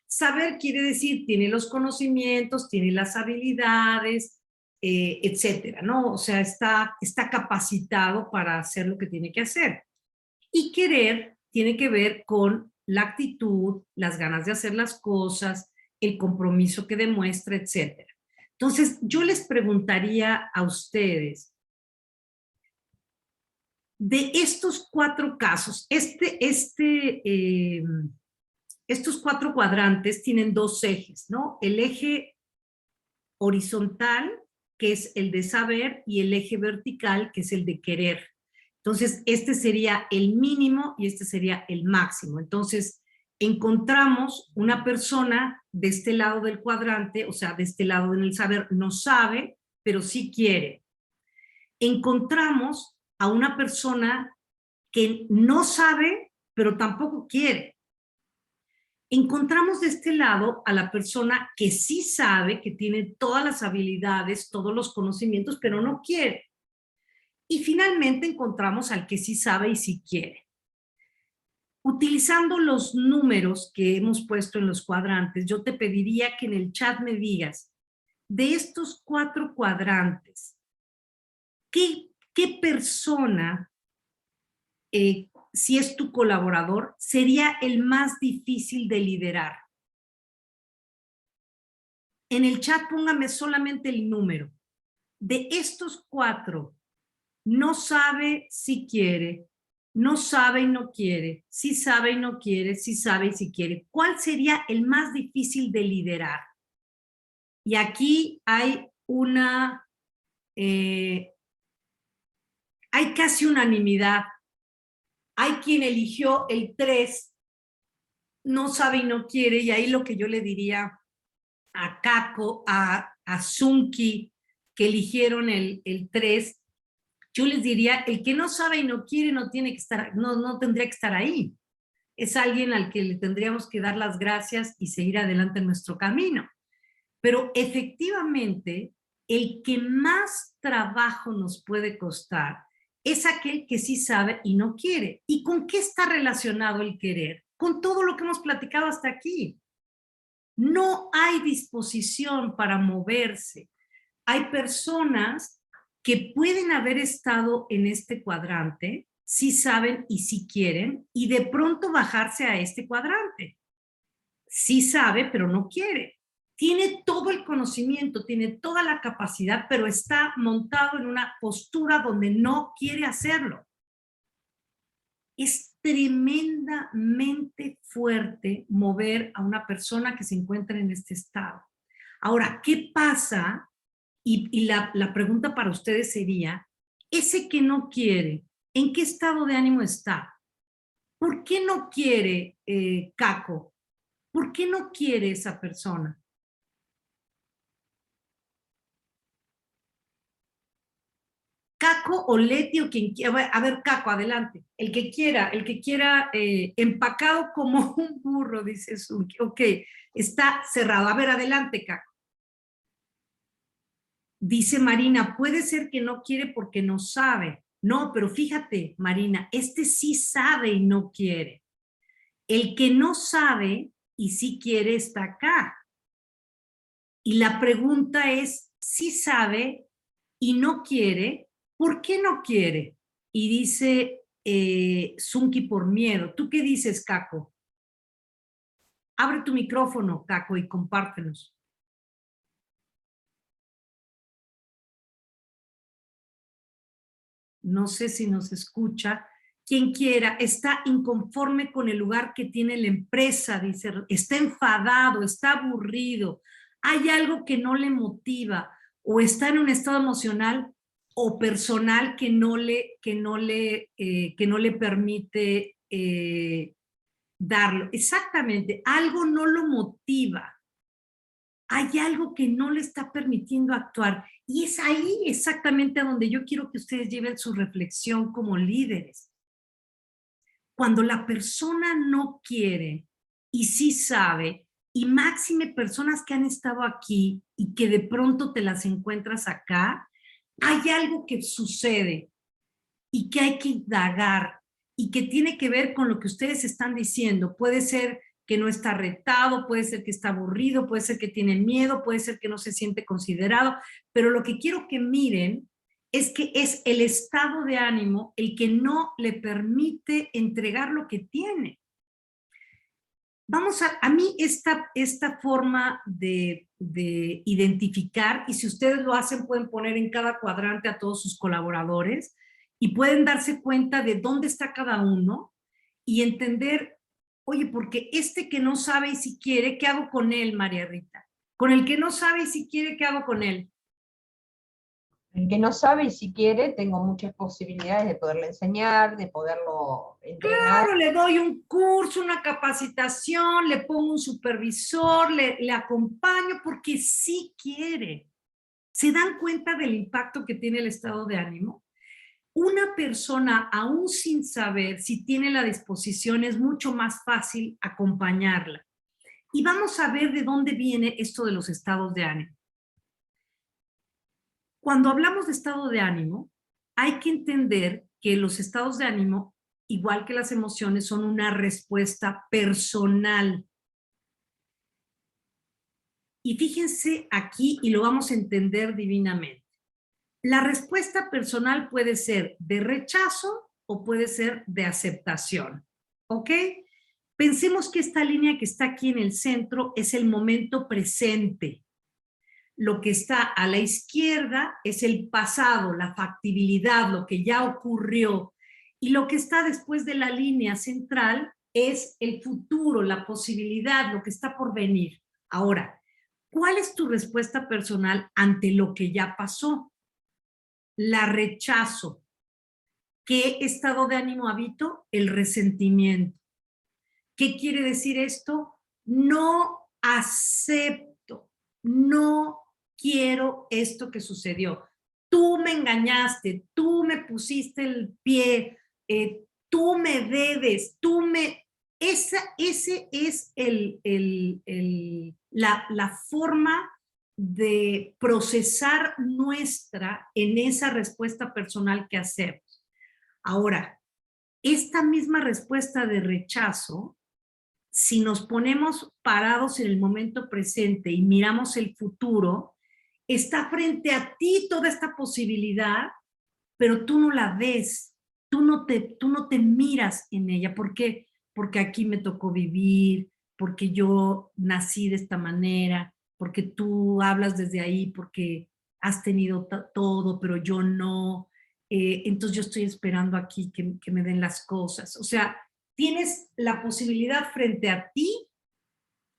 Saber quiere decir, tiene los conocimientos, tiene las habilidades, etcétera, ¿no? O sea, está capacitado para hacer lo que tiene que hacer. Y querer tiene que ver con la actitud, las ganas de hacer las cosas, el compromiso que demuestra, etcétera. Entonces, yo les preguntaría a ustedes, de estos 4 casos, estos 4 cuadrantes tienen 2 ejes, ¿no? El eje horizontal, que es el de saber, y el eje vertical, que es el de querer. Entonces, este sería el mínimo y este sería el máximo. Entonces, encontramos una persona de este lado del cuadrante, o sea, de este lado en el saber, no sabe, pero sí quiere. Encontramos a una persona que no sabe, pero tampoco quiere. Encontramos de este lado a la persona que sí sabe, que tiene todas las habilidades, todos los conocimientos, pero no quiere. Y finalmente encontramos al que sí sabe y sí quiere. Utilizando los números que hemos puesto en los cuadrantes, yo te pediría que en el chat me digas, de estos 4 cuadrantes, ¿qué persona, si es tu colaborador, sería el más difícil de liderar? En el chat póngame solamente el número. De estos 4, no sabe si quiere, no sabe y no quiere, sí sabe y no quiere, sí sabe y sí quiere. ¿Cuál sería el más difícil de liderar? Y aquí hay hay casi unanimidad. Hay quien eligió el 3, no sabe y no quiere, y ahí lo que yo le diría a Kako, a Zunki, que eligieron el 3, yo les diría, el que no sabe y no quiere no tiene que estar, no tendría que estar ahí. Es alguien al que le tendríamos que dar las gracias y seguir adelante en nuestro camino. Pero efectivamente, el que más trabajo nos puede costar es aquel que sí sabe y no quiere. ¿Y con qué está relacionado el querer? Con todo lo que hemos platicado hasta aquí. No hay disposición para moverse. Hay personas que pueden haber estado en este cuadrante, sí saben y sí quieren, y de pronto bajarse a este cuadrante. Sí sabe, pero no quiere. tiene todo el conocimiento, tiene toda la capacidad, pero está montado en una postura donde no quiere hacerlo. Es tremendamente fuerte mover a una persona que se encuentra en este estado. Ahora, ¿qué pasa? Y la pregunta para ustedes sería, ese que no quiere, ¿en qué estado de ánimo está? ¿Por qué no quiere Caco? ¿Por qué no quiere esa persona? Caco o Leti o quien quiera. A ver, Caco, adelante. El que quiera empacado como un burro, dice Zulki. Ok, está cerrado. A ver, adelante, Caco. Dice Marina, puede ser que no quiere porque no sabe. No, pero fíjate, Marina, este sí sabe y no quiere. El que no sabe y sí quiere está acá. Y la pregunta es, si sabe y no quiere, ¿por qué no quiere? Y dice Zulki, por miedo. ¿Tú qué dices, Caco? Abre tu micrófono, Caco, y compártenos. No sé si nos escucha. Quien quiera, está inconforme con el lugar que tiene la empresa, dice, está enfadado, está aburrido, hay algo que no le motiva o está en un estado emocional o personal que no le permite darlo. Exactamente, algo no lo motiva. Hay algo que no le está permitiendo actuar. Y es ahí exactamente a donde yo quiero que ustedes lleven su reflexión como líderes. Cuando la persona no quiere y sí sabe, y máxime personas que han estado aquí y que de pronto te las encuentras acá, hay algo que sucede y que hay que indagar y que tiene que ver con lo que ustedes están diciendo. Puede ser que no está retado, puede ser que está aburrido, puede ser que tiene miedo, puede ser que no se siente considerado, pero lo que quiero que miren es que es el estado de ánimo el que no le permite entregar lo que tiene. Vamos a mí esta forma de identificar, y si ustedes lo hacen pueden poner en cada cuadrante a todos sus colaboradores y pueden darse cuenta de dónde está cada uno y entender, oye, porque este que no sabe y si quiere, ¿qué hago con él, María Rita? Con el que no sabe y si quiere, ¿qué hago con él? El que no sabe y si quiere, tengo muchas posibilidades de poderle enseñar, de poderlo entrenar. Claro, le doy un curso, una capacitación, le pongo un supervisor, le acompaño porque sí quiere. ¿Se dan cuenta del impacto que tiene el estado de ánimo? Una persona, aún sin saber si tiene la disposición, es mucho más fácil acompañarla. Y vamos a ver de dónde viene esto de los estados de ánimo. Cuando hablamos de estado de ánimo, hay que entender que los estados de ánimo, igual que las emociones, son una respuesta personal. Y fíjense aquí, y lo vamos a entender divinamente. La respuesta personal puede ser de rechazo o puede ser de aceptación. ¿Ok? Pensemos que esta línea que está aquí en el centro es el momento presente. Lo que está a la izquierda es el pasado, la factibilidad, lo que ya ocurrió. Y lo que está después de la línea central es el futuro, la posibilidad, lo que está por venir. Ahora, ¿cuál es tu respuesta personal ante lo que ya pasó? La rechazo. ¿Qué estado de ánimo habito? El resentimiento. ¿Qué quiere decir esto? No acepto, no quiero esto que sucedió. Tú me engañaste, tú me pusiste el pie, tú me debes, tú me... Ese es la forma de procesar nuestra en esa respuesta personal que hacemos. Ahora, esta misma respuesta de rechazo, si nos ponemos parados en el momento presente y miramos el futuro, está frente a ti toda esta posibilidad, pero tú no la ves, tú no te miras en ella. ¿Por qué? Porque aquí me tocó vivir, porque yo nací de esta manera, porque tú hablas desde ahí, porque has tenido todo, pero yo no. Entonces yo estoy esperando aquí que me den las cosas. O sea, tienes la posibilidad frente a ti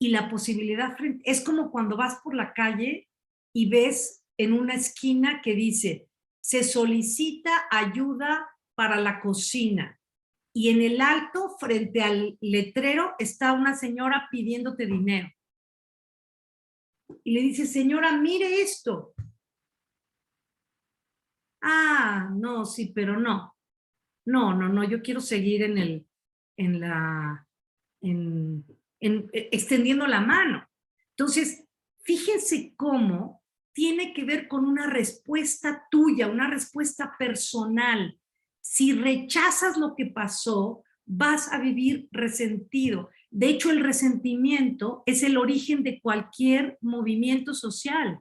y la posibilidad frente... Es como cuando vas por la calle y ves en una esquina que dice, se solicita ayuda para la cocina. Y en el alto, frente al letrero, está una señora pidiéndote dinero. Y le dice, señora, mire esto. Ah, no, sí, pero no. No, yo quiero seguir extendiendo la mano. Entonces, fíjense cómo tiene que ver con una respuesta tuya, una respuesta personal. Si rechazas lo que pasó, vas a vivir resentido. De hecho, el resentimiento es el origen de cualquier movimiento social.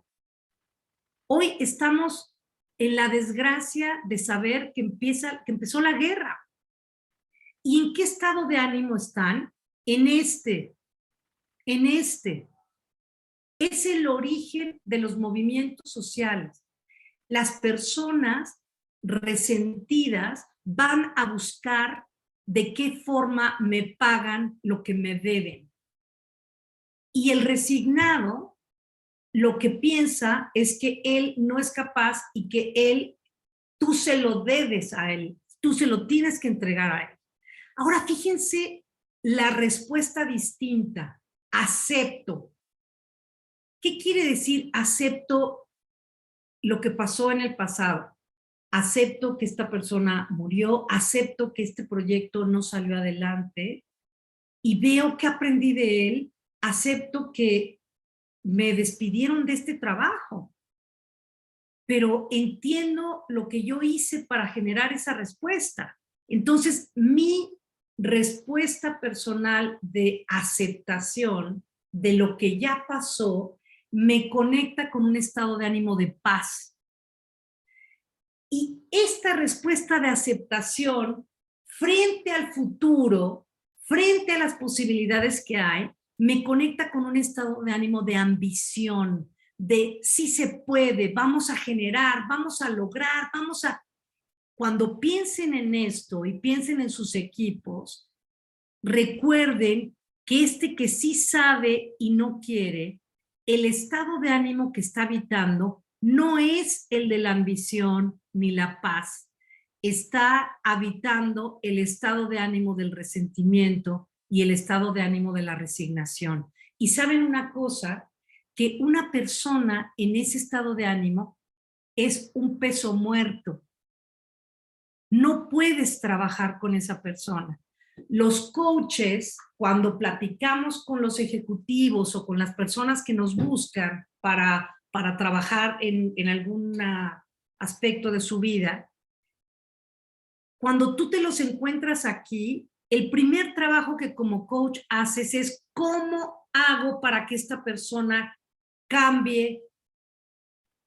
Hoy estamos en la desgracia de saber que empezó la guerra. ¿Y en qué estado de ánimo están? En este. Es el origen de los movimientos sociales. Las personas resentidas van a buscar de qué forma me pagan lo que me deben. Y el resignado lo que piensa es que él no es capaz y que tú se lo debes a él, tú se lo tienes que entregar a él. Ahora fíjense la respuesta distinta, acepto. ¿Qué quiere decir acepto lo que pasó en el pasado? Acepto que esta persona murió, acepto que este proyecto no salió adelante y veo que aprendí de él, acepto que me despidieron de este trabajo, pero entiendo lo que yo hice para generar esa respuesta. Entonces, mi respuesta personal de aceptación de lo que ya pasó me conecta con un estado de ánimo de paz. Y esta respuesta de aceptación frente al futuro, frente a las posibilidades que hay, me conecta con un estado de ánimo de ambición, de sí se puede, vamos a generar, vamos a lograr, Cuando piensen en esto y piensen en sus equipos, recuerden que sí sabe y no quiere, el estado de ánimo que está habitando no es el de la ambición ni la paz. Está habitando el estado de ánimo del resentimiento y el estado de ánimo de la resignación. Y saben una cosa, que una persona en ese estado de ánimo es un peso muerto. No puedes trabajar con esa persona. Los coaches, cuando platicamos con los ejecutivos o con las personas que nos buscan para trabajar en algún aspecto de su vida, cuando tú te los encuentras aquí, el primer trabajo que como coach haces es ¿cómo hago para que esta persona cambie,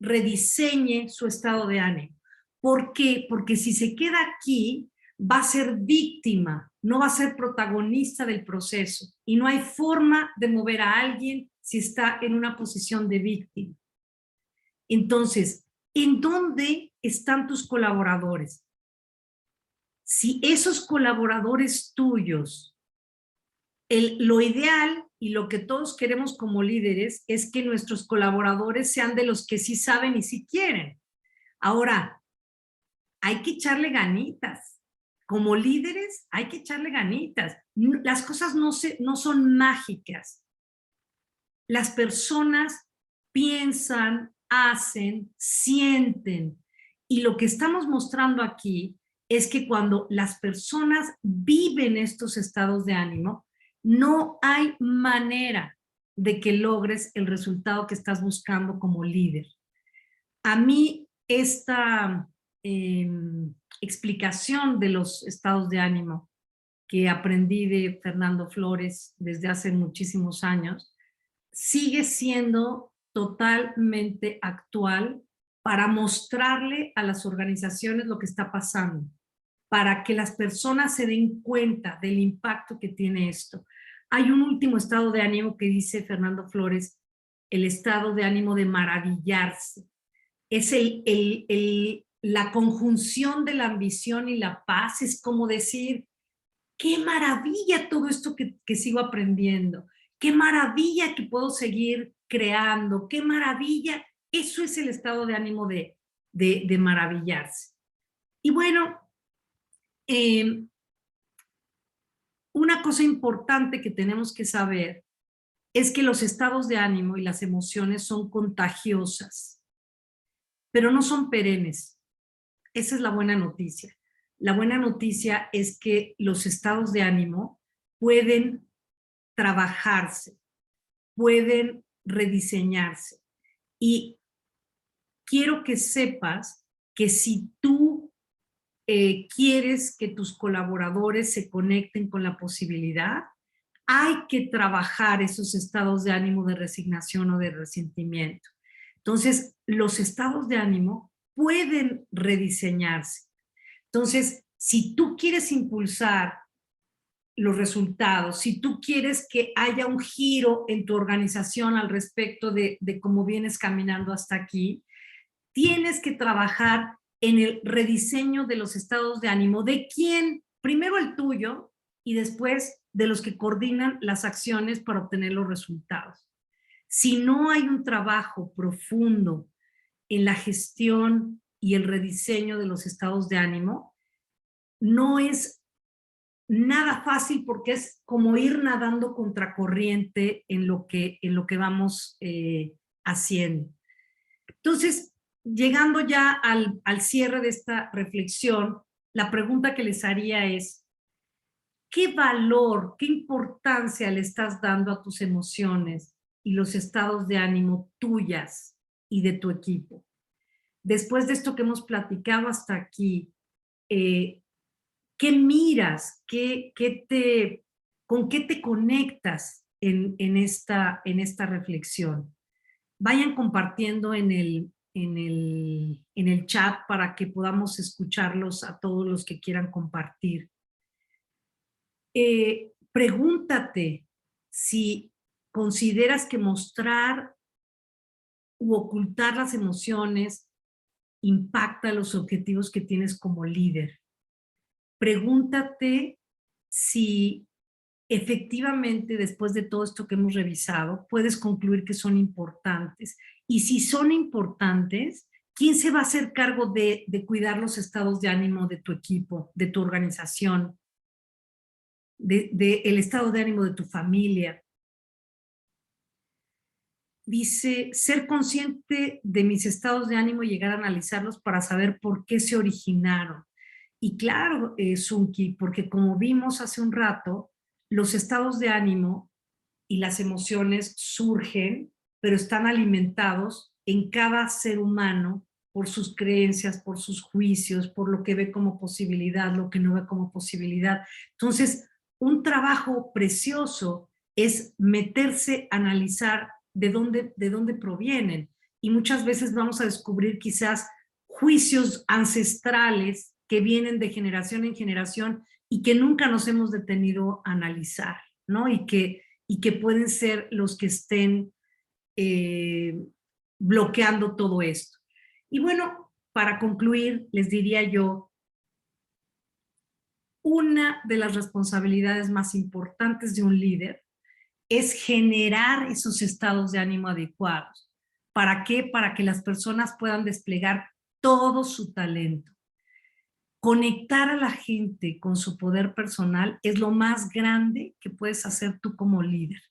rediseñe su estado de ánimo? ¿Por qué? Porque si se queda aquí, va a ser víctima, no va a ser protagonista del proceso. Y no hay forma de mover a alguien si está en una posición de víctima. Entonces, ¿en dónde están tus colaboradores? Si esos colaboradores tuyos, lo ideal y lo que todos queremos como líderes es que nuestros colaboradores sean de los que sí saben y sí quieren. Ahora, hay que echarle ganitas. Como líderes hay que echarle ganitas. Las cosas no son mágicas. Las personas piensan, hacen, sienten. Y lo que estamos mostrando aquí es que cuando las personas viven estos estados de ánimo, no hay manera de que logres el resultado que estás buscando como líder. A mí esta explicación de los estados de ánimo que aprendí de Fernando Flores desde hace muchísimos años, sigue siendo totalmente actual para mostrarle a las organizaciones lo que está pasando, para que las personas se den cuenta del impacto que tiene esto. Hay un último estado de ánimo que dice Fernando Flores, el estado de ánimo de maravillarse. Es la conjunción de la ambición y la paz, es como decir, qué maravilla todo esto que sigo aprendiendo, qué maravilla que puedo seguir creando, qué maravilla. Eso es el estado de ánimo de maravillarse. Y bueno, una cosa importante que tenemos que saber es que los estados de ánimo y las emociones son contagiosas, pero no son perennes. Esa es la buena noticia. La buena noticia es que los estados de ánimo pueden trabajarse, pueden rediseñarse. Y quiero que sepas que si tú quieres que tus colaboradores se conecten con la posibilidad, hay que trabajar esos estados de ánimo de resignación o de resentimiento. Entonces, los estados de ánimo pueden rediseñarse. Entonces, si tú quieres impulsar los resultados, si tú quieres que haya un giro en tu organización al respecto de cómo vienes caminando hasta aquí, tienes que trabajar en el rediseño de los estados de ánimo. ¿De quién? Primero el tuyo y después de los que coordinan las acciones para obtener los resultados. Si no hay un trabajo profundo en la gestión y el rediseño de los estados de ánimo, no es nada fácil porque es como ir nadando contracorriente en lo que vamos haciendo. Entonces, llegando ya al cierre de esta reflexión, la pregunta que les haría es, ¿qué valor, qué importancia le estás dando a tus emociones y los estados de ánimo tuyas y de tu equipo? Después de esto que hemos platicado hasta aquí, ¿qué miras? ¿Con qué te conectas en esta reflexión? Vayan compartiendo en el chat para que podamos escucharlos a todos los que quieran compartir. Pregúntate si consideras que mostrar u ocultar las emociones impacta los objetivos que tienes como líder. Pregúntate si efectivamente, después de todo esto que hemos revisado, puedes concluir que son importantes. Y si son importantes, ¿quién se va a hacer cargo de cuidar los estados de ánimo de tu equipo, de tu organización, el estado de ánimo de tu familia? Dice, ser consciente de mis estados de ánimo y llegar a analizarlos para saber por qué se originaron. Y claro, Sunki, porque como vimos hace un rato, los estados de ánimo y las emociones surgen, pero están alimentados en cada ser humano por sus creencias, por sus juicios, por lo que ve como posibilidad, lo que no ve como posibilidad. Entonces, un trabajo precioso es meterse a analizar de dónde provienen. Y muchas veces vamos a descubrir quizás juicios ancestrales que vienen de generación en generación y que nunca nos hemos detenido a analizar, ¿no? Y que pueden ser los que estén bloqueando todo esto. Y bueno, para concluir, les diría yo, una de las responsabilidades más importantes de un líder es generar esos estados de ánimo adecuados. ¿Para qué? Para que las personas puedan desplegar todo su talento. Conectar a la gente con su poder personal es lo más grande que puedes hacer tú como líder.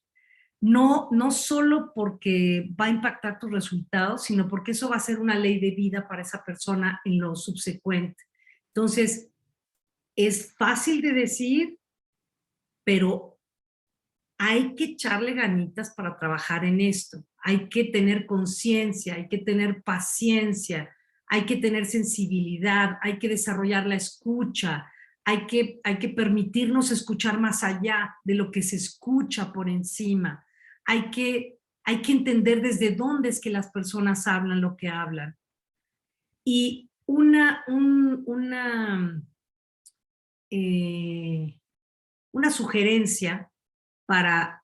No solo porque va a impactar tus resultados, sino porque eso va a ser una ley de vida para esa persona en lo subsecuente. Entonces, es fácil de decir, pero hay que echarle ganitas para trabajar en esto. Hay que tener conciencia, hay que tener paciencia, hay que tener sensibilidad, hay que desarrollar la escucha, hay que permitirnos escuchar más allá de lo que se escucha por encima. Hay que entender desde dónde es que las personas hablan lo que hablan. Y una sugerencia para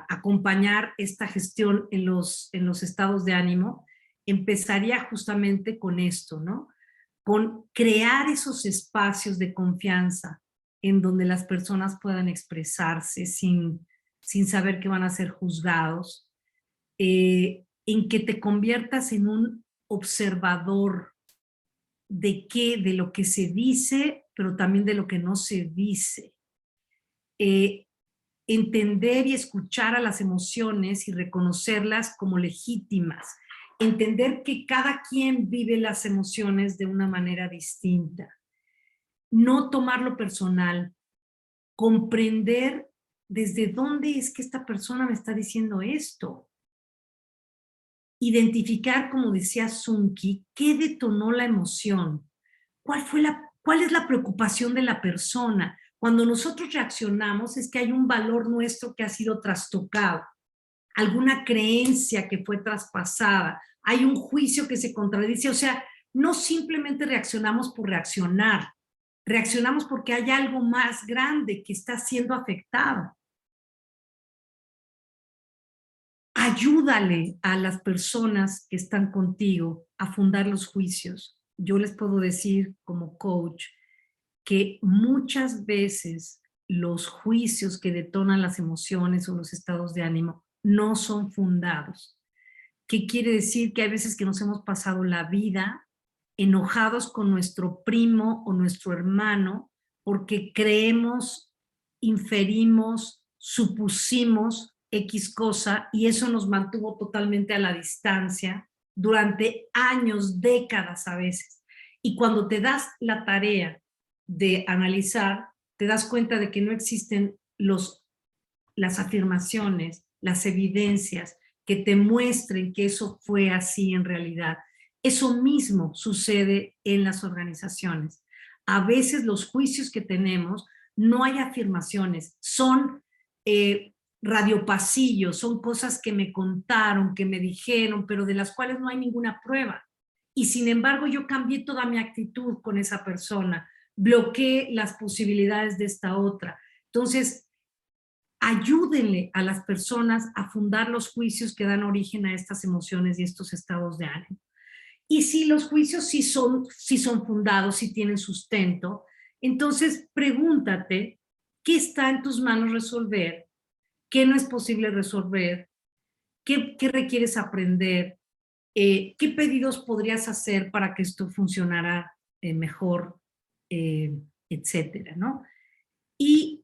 acompañar esta gestión en los estados de ánimo, empezaría justamente con esto, ¿no? Con crear esos espacios de confianza en donde las personas puedan expresarse sin saber que van a ser juzgados, en que te conviertas en un observador de lo que se dice, pero también de lo que no se dice. Entender y escuchar a las emociones y reconocerlas como legítimas. Entender que cada quien vive las emociones de una manera distinta. No tomarlo personal. Comprender desde dónde es que esta persona me está diciendo esto. Identificar, como decía Zunki, qué detonó la emoción. ¿Cuál es la preocupación de la persona? Cuando nosotros reaccionamos es que hay un valor nuestro que ha sido trastocado, alguna creencia que fue traspasada, hay un juicio que se contradice, o sea, no simplemente reaccionamos por reaccionar, reaccionamos porque hay algo más grande que está siendo afectado. Ayúdale a las personas que están contigo a fundar los juicios. Yo les puedo decir como coach que muchas veces los juicios que detonan las emociones o los estados de ánimo no son fundados. ¿Qué quiere decir? Que hay veces que nos hemos pasado la vida enojados con nuestro primo o nuestro hermano porque creemos, inferimos, supusimos X cosa y eso nos mantuvo totalmente a la distancia durante años, décadas a veces. Y cuando te das la tarea de analizar, te das cuenta de que no existen las afirmaciones, las evidencias que te muestren que eso fue así en realidad. Eso mismo sucede en las organizaciones. A veces los juicios que tenemos no hay afirmaciones, son radiopasillos, son cosas que me contaron, que me dijeron, pero de las cuales no hay ninguna prueba. Y sin embargo yo cambié toda mi actitud con esa persona, bloqueé las posibilidades de esta otra. Entonces, ayúdenle a las personas a fundar los juicios que dan origen a estas emociones y estos estados de ánimo. Y si los juicios sí son fundados, sí tienen sustento, entonces pregúntate qué está en tus manos resolver, qué no es posible resolver, qué requieres aprender, qué pedidos podrías hacer para que esto funcionara mejor, etcétera, ¿no? Y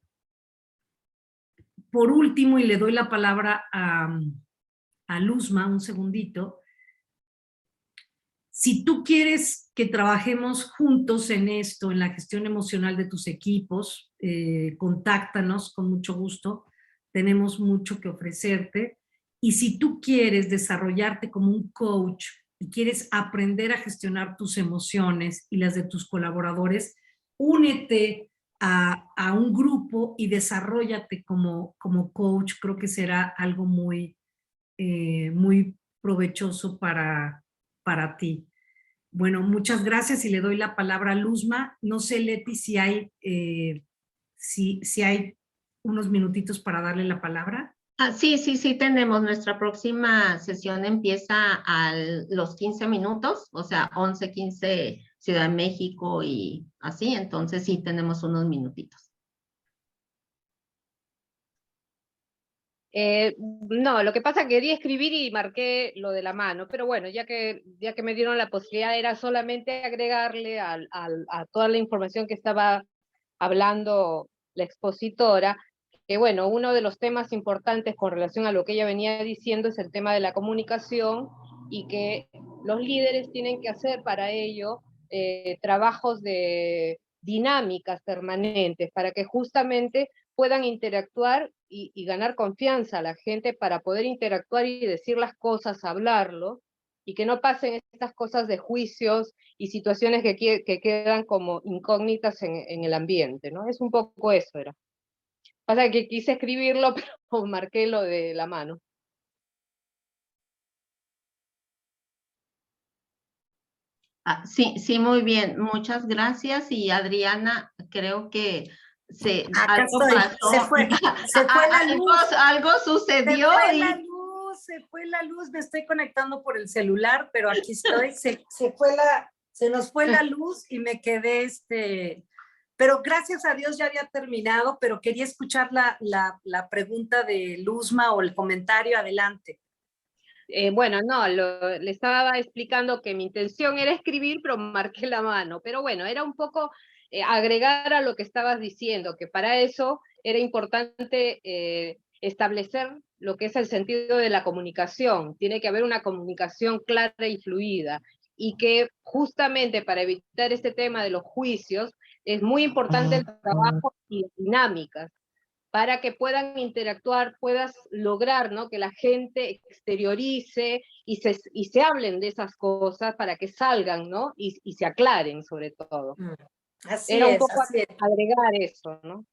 por último, y le doy la palabra a Luzma, un segundito, si tú quieres que trabajemos juntos en esto, en la gestión emocional de tus equipos, contáctanos con mucho gusto, tenemos mucho que ofrecerte. Y si tú quieres desarrollarte como un coach y quieres aprender a gestionar tus emociones y las de tus colaboradores, únete a un grupo y desarróllate como coach. Creo que será algo muy provechoso para ti. Bueno, muchas gracias y le doy la palabra a Luzma. No sé, Leti, si hay, si hay unos minutitos para darle la palabra. Sí, tenemos. Nuestra próxima sesión empieza a los 15 minutos, o sea, 11:15 Ciudad de México y así, entonces sí tenemos unos minutitos. No, lo que pasa es que quería escribir y marqué lo de la mano, pero bueno, ya que me dieron la posibilidad, era solamente agregarle a toda la información que estaba hablando la expositora, que bueno, uno de los temas importantes con relación a lo que ella venía diciendo es el tema de la comunicación y que los líderes tienen que hacer para ello trabajos de dinámicas permanentes para que justamente puedan interactuar y ganar confianza a la gente para poder interactuar y decir las cosas, hablarlo, y que no pasen estas cosas de juicios y situaciones que quedan como incógnitas en el ambiente, ¿no? Es un poco eso, era. Pasa que quise escribirlo, pero marqué lo de la mano. Sí, muy bien, muchas gracias. Y Adriana, creo que Sí, Acá algo estoy. pasó. Se fue la luz. Algo sucedió. Se fue la luz, me estoy conectando por el celular, pero aquí estoy. Se nos fue la luz y me quedé pero gracias a Dios ya había terminado, pero quería escuchar la pregunta de Luzma o el comentario, adelante. Bueno, no, le estaba explicando que mi intención era escribir, pero marqué la mano. Pero bueno, era un poco agregar a lo que estabas diciendo, que para eso era importante establecer lo que es el sentido de la comunicación. Tiene que haber una comunicación clara y fluida. Y que justamente para evitar este tema de los juicios, es muy importante el trabajo y las dinámicas para que puedan interactuar, puedas lograr, ¿no?, que la gente exteriorice y se hablen de esas cosas para que salgan, ¿no?, y se aclaren sobre todo. Así Era un es, poco así es. agregar eso, ¿no?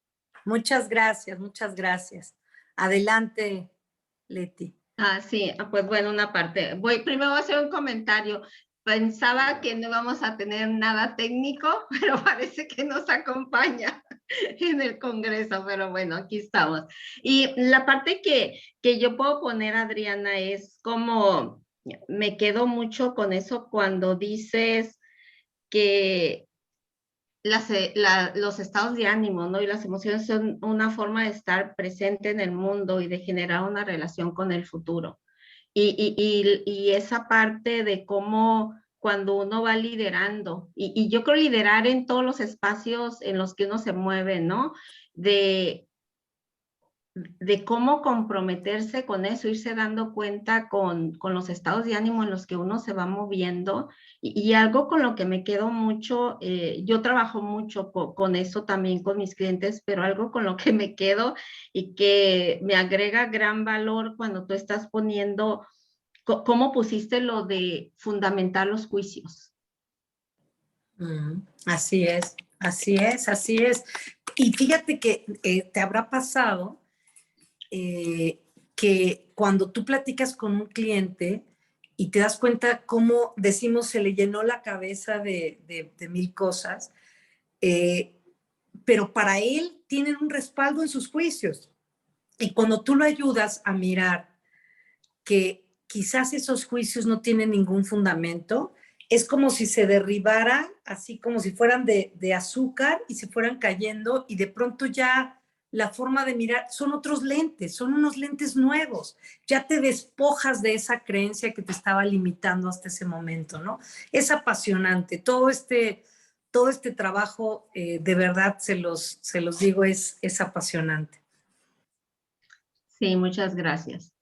Muchas gracias, muchas gracias. Adelante, Leti. Sí, pues bueno, una parte. Primero voy a hacer un comentario. Pensaba que no íbamos a tener nada técnico, pero parece que nos acompaña en el Congreso, pero bueno, aquí estamos. Y la parte que yo puedo poner, Adriana, es como, me quedo mucho con eso cuando dices que los estados de ánimo, ¿no? Y las emociones son una forma de estar presente en el mundo y de generar una relación con el futuro. Y esa parte de cómo cuando uno va liderando, y yo creo liderar en todos los espacios en los que uno se mueve, ¿no? De cómo comprometerse con eso, irse dando cuenta con los estados de ánimo en los que uno se va moviendo. Y algo con lo que me quedo mucho, yo trabajo mucho con eso también con mis clientes, pero algo con lo que me quedo y que me agrega gran valor cuando tú estás poniendo, cómo pusiste lo de fundamentar los juicios. Así es, así es, así es. Y fíjate que te habrá pasado que cuando tú platicas con un cliente y te das cuenta cómo decimos se le llenó la cabeza de mil cosas, pero para él tienen un respaldo en sus juicios. Y cuando tú lo ayudas a mirar que quizás esos juicios no tienen ningún fundamento, es como si se derribaran, así como si fueran de azúcar y se fueran cayendo y de pronto ya la forma de mirar son otros lentes, son unos lentes nuevos. Ya te despojas de esa creencia que te estaba limitando hasta ese momento, ¿no? Es apasionante. Todo este trabajo, de verdad, se los digo, es apasionante. Sí, muchas gracias.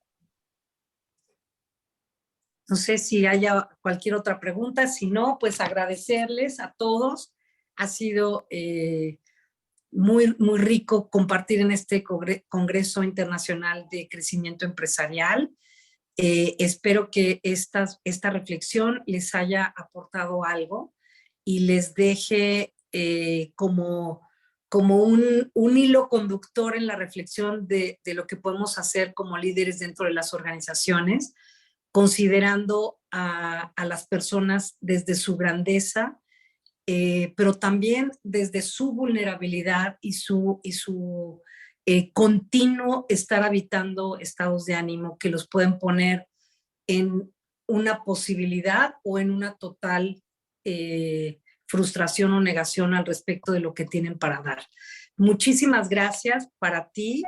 No sé si haya cualquier otra pregunta, si no, pues agradecerles a todos. Ha sido muy, muy rico compartir en este Congreso Internacional de Crecimiento Empresarial. Espero que esta reflexión les haya aportado algo y les deje como un hilo conductor en la reflexión de lo que podemos hacer como líderes dentro de las organizaciones, considerando a las personas desde su grandeza, pero también desde su vulnerabilidad y su continuo estar habitando estados de ánimo que los pueden poner en una posibilidad o en una total frustración o negación al respecto de lo que tienen para dar. Muchísimas gracias para ti,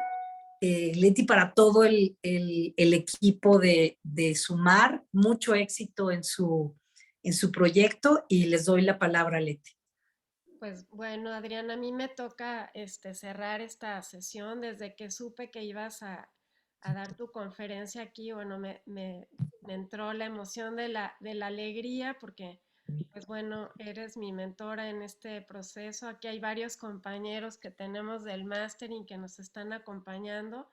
Leti, para todo el equipo de Sumar. Mucho éxito en su proyecto y les doy la palabra a Leti. Pues bueno, Adriana, a mí me toca cerrar esta sesión. Desde que supe que ibas a dar tu conferencia aquí, bueno, me entró la emoción de la alegría porque, pues bueno, eres mi mentora en este proceso. Aquí hay varios compañeros que tenemos del mastering que nos están acompañando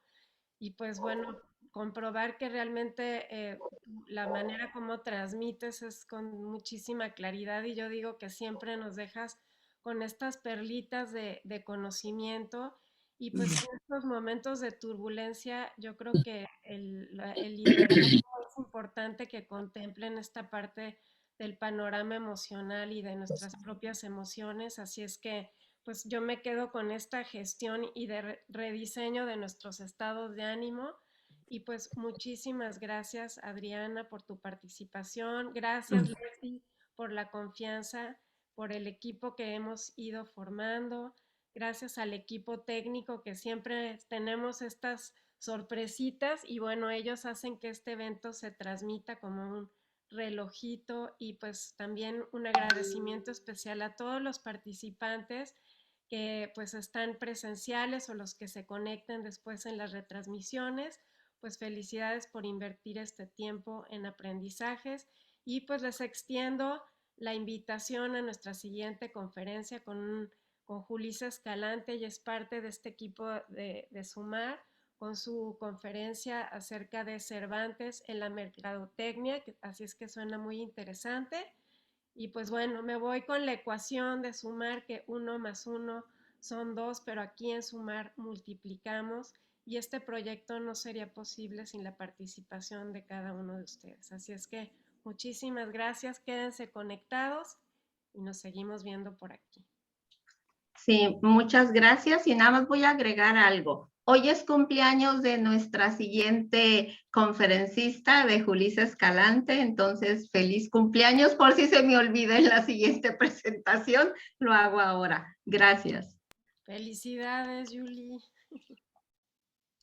y pues bueno, comprobar que realmente la manera como transmites es con muchísima claridad y yo digo que siempre nos dejas con estas perlitas de conocimiento y pues en estos momentos de turbulencia yo creo que el liderazgo es importante que contemplen esta parte del panorama emocional y de nuestras propias emociones, así es que pues yo me quedo con esta gestión y de rediseño de nuestros estados de ánimo. Y pues muchísimas gracias, Adriana, por tu participación. Gracias, Leti, por la confianza, por el equipo que hemos ido formando. Gracias al equipo técnico que siempre tenemos estas sorpresitas y bueno, ellos hacen que este evento se transmita como un relojito y pues también un agradecimiento especial a todos los participantes que pues están presenciales o los que se conecten después en las retransmisiones. Pues felicidades por invertir este tiempo en aprendizajes y pues les extiendo la invitación a nuestra siguiente conferencia con Julissa Escalante. Ella es parte de este equipo de Sumar con su conferencia acerca de Cervantes en la mercadotecnia, así es que suena muy interesante. Y pues bueno, me voy con la ecuación de Sumar, que 1 más 1 son 2, pero aquí en Sumar multiplicamos y este proyecto no sería posible sin la participación de cada uno de ustedes. Así es que muchísimas gracias, quédense conectados y nos seguimos viendo por aquí. Sí, muchas gracias y nada más voy a agregar algo. Hoy es cumpleaños de nuestra siguiente conferencista, de Julissa Escalante, entonces feliz cumpleaños. Por si se me olvida en la siguiente presentación, lo hago ahora. Gracias. Felicidades, Julie.